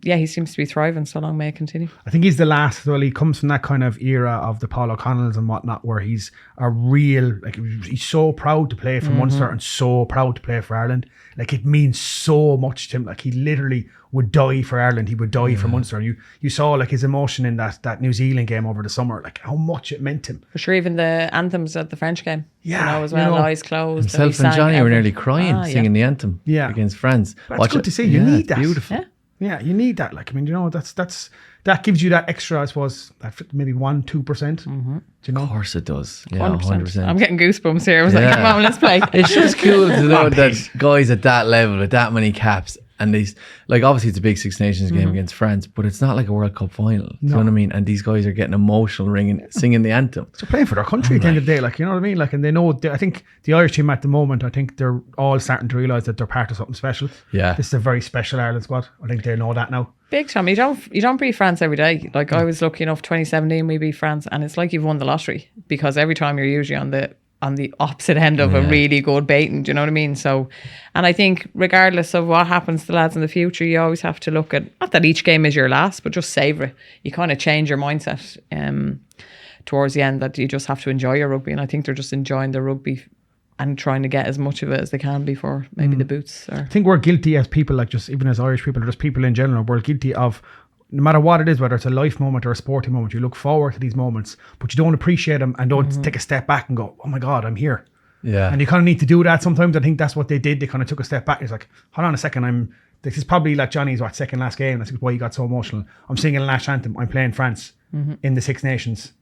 he seems to be thriving, so long may it continue. I
think he's the last, well, he comes from that kind of era of the Paul O'Connells and whatnot, where he's a real, like, he's so proud to play for Munster and so proud to play for Ireland. Like, it means so much to him. Like, he literally would die for Ireland. He would die for Munster. And you saw like his emotion in that New Zealand game over the summer, like how much it meant to him.
For sure, even the anthems at the French game.
Yeah.
As well, eyes closed.
Himself and Johnny were nearly crying singing the anthem against France.
That's good to see. You need that.
Beautiful.
Yeah, you need that. Like, I mean, that gives you that extra, I suppose, that maybe 1-2%. Do you know?
Of course it does. Yeah,
100%. I'm getting goosebumps here. I was like, come on, let's play.
It's just cool to know that guys at that level with that many caps, and these, like, obviously it's a big Six Nations game against France, but it's not like a World Cup final. Do you know what I mean? And these guys are getting emotional, singing the anthem.
So playing for their country at the end of the day, like, you know what I mean? Like, and they know, I think the Irish team at the moment, I think they're all starting to realise that they're part of something special.
Yeah.
This is a very special Ireland squad. I think they know that now.
Big time. You don't beat France every day. Like, I was lucky enough, 2017 we beat France, and it's like you've won the lottery, because every time you're usually on the opposite end of a really good baiting. Do you know what I mean? So, and I think regardless of what happens to the lads in the future, you always have to look at, not that each game is your last, but just savour it. You kind of change your mindset towards the end, that you just have to enjoy your rugby. And I think they're just enjoying their rugby and trying to get as much of it as they can before maybe the boots. I
think we're guilty as people, like, just even as Irish people or just people in general, we're guilty of, no matter what it is, whether it's a life moment or a sporting moment, you look forward to these moments, but you don't appreciate them and don't take a step back and go, oh my God, I'm here.
Yeah.
And you kind of need to do that sometimes. I think that's what they did. They kind of took a step back. It's like, hold on a second, this is probably like Johnny's second last game. That's why he got so emotional. I'm singing a national anthem. I'm playing France in the Six Nations,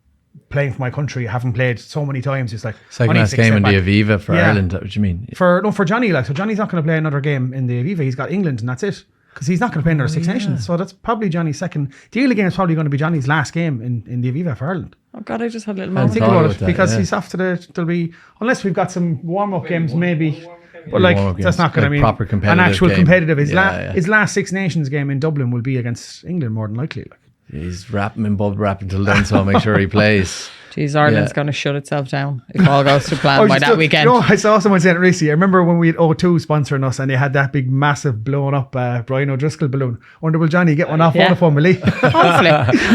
playing for my country. I haven't played so many times. It's like
second last game in the Aviva for Ireland. That's what you mean?
For Johnny, like, so Johnny's not going to play another game in the Aviva. He's got England and that's it. Because he's not going to play another Six Nations. So that's probably Johnny's second. The Eagle game is probably going to be Johnny's last game in the Aviva for Ireland.
Oh God, I just had a little
moment.
moment.
Think about it, because he's after there'll be, unless we've got some warm-up games maybe. But like, that's not going to be
proper competitive,
an actual
game.
Competitive. His last Six Nations game in Dublin will be against England, more than likely. Like.
He's wrapping in bubble wrap until then, so I'll make sure he plays.
Jeez, Ireland's going to shut itself down if all goes to plan by that weekend.
I saw someone saying it recently. I remember when we had O2 sponsoring us and they had that big, massive, blown up Brian O'Driscoll balloon. I wonder, will Johnny get one off Vodafone, will he?
Hopefully.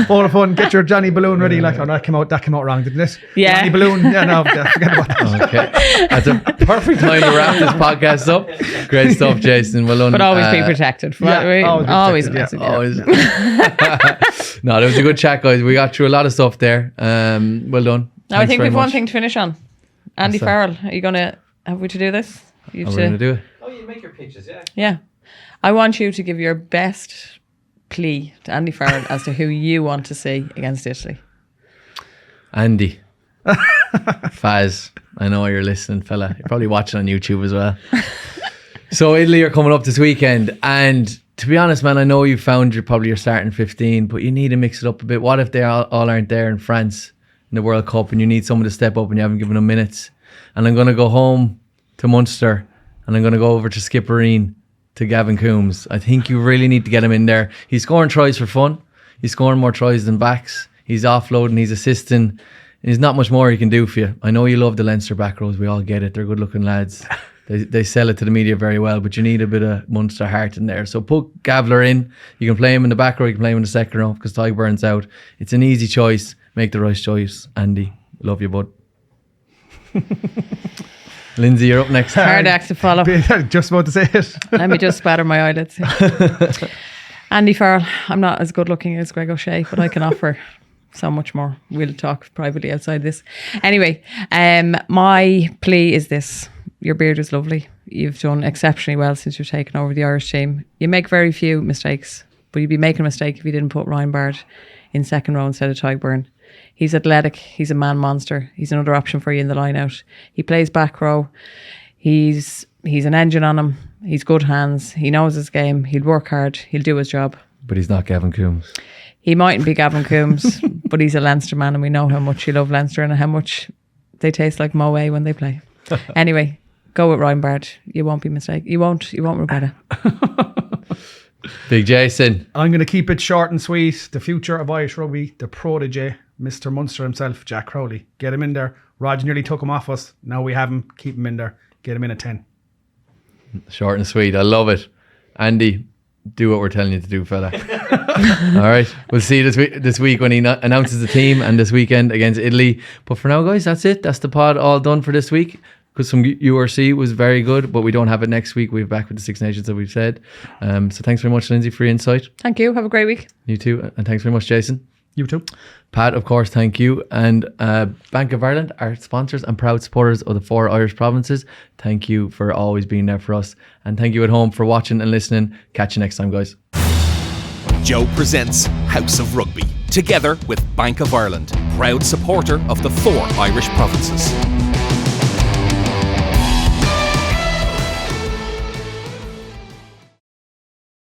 Vodafone, get your Johnny balloon ready. Like, oh, that came out wrong, didn't it?
Yeah.
Johnny balloon. Yeah, no, forget about that.
Okay. That's a perfect time to wrap this podcast up. Great stuff, Jason. Well done.
But always be protected. Always.
Always. No, there was a good chat, guys. We got through a lot of stuff there. Well done.
Now, I think we've one thing to finish on. Andy Farrell, are you going to, have we to do this?
We're going to do it.
Oh, you make your pitches, yeah.
Yeah. I want you to give your best plea to Andy Farrell as to who you want to see against Italy.
Andy. Faz, I know you're listening, fella. You're probably watching on YouTube as well. So Italy are coming up this weekend, and to be honest, man, I know you found your starting 15, but you need to mix it up a bit. What if they all aren't there in France in the World Cup, and you need someone to step up and you haven't given them minutes? And I'm going to go home to Munster, and I'm going to go over to Skippereen to Gavin Coombs. I think you really need to get him in there. He's scoring tries for fun. He's scoring more tries than backs. He's offloading, he's assisting. There's not much more he can do for you. I know you love the Leinster back rows. We all get it. They're good-looking lads. They sell it to the media very well, but you need a bit of Munster heart in there. So put Gavler in. You can play him in the back row. You can play him in the second row because Tadhg Beirne's out. It's an easy choice. Make the right choice. Andy, love you, bud. Lindsay, you're up next.
Hard act to follow.
Just about to say it.
Let me just spatter my eyelids. Andy Farrell, I'm not as good looking as Greg O'Shea, but I can offer so much more. We'll talk privately outside this. Anyway, my plea is this. Your beard is lovely. You've done exceptionally well since you've taken over the Irish team. You make very few mistakes, but you'd be making a mistake if you didn't put Ryan Bard in second row instead of Tadhg Beirne. He's athletic. He's a man monster. He's another option for you in the line out. He plays back row. He's an engine on him. He's good hands. He knows his game. He'll work hard. He'll do his job.
But he's not Gavin Coombs.
He mightn't be Gavin Coombs, but he's a Leinster man, and we know how much you love Leinster and how much they taste like Moe when they play. Anyway, go with Ryan Bard. You won't be mistaken. You won't regret it.
Big Jason.
I'm going to keep it short and sweet. The future of Irish rugby, the protege, Mr. Munster himself, Jack Crowley. Get him in there. Roger nearly took him off us. Now we have him. Keep him in there. Get him in at 10.
Short and sweet. I love it. Andy, do what we're telling you to do, fella. All right. We'll see you this week when he announces the team, and this weekend against Italy. But for now, guys, that's it. That's the pod all done for this week. Because some URC was very good, but we don't have it next week. We're back with the Six Nations that we've said. So thanks very much, Lindsay, for your insight.
Thank you. Have a great week.
You too. And thanks very much, Jason.
You too.
Pat, of course, thank you. And Bank of Ireland, our sponsors and proud supporters of the 4 Irish provinces. Thank you for always being there for us. And thank you at home for watching and listening. Catch you next time, guys.
Joe presents House of Rugby, together with Bank of Ireland, proud supporter of the 4 Irish provinces.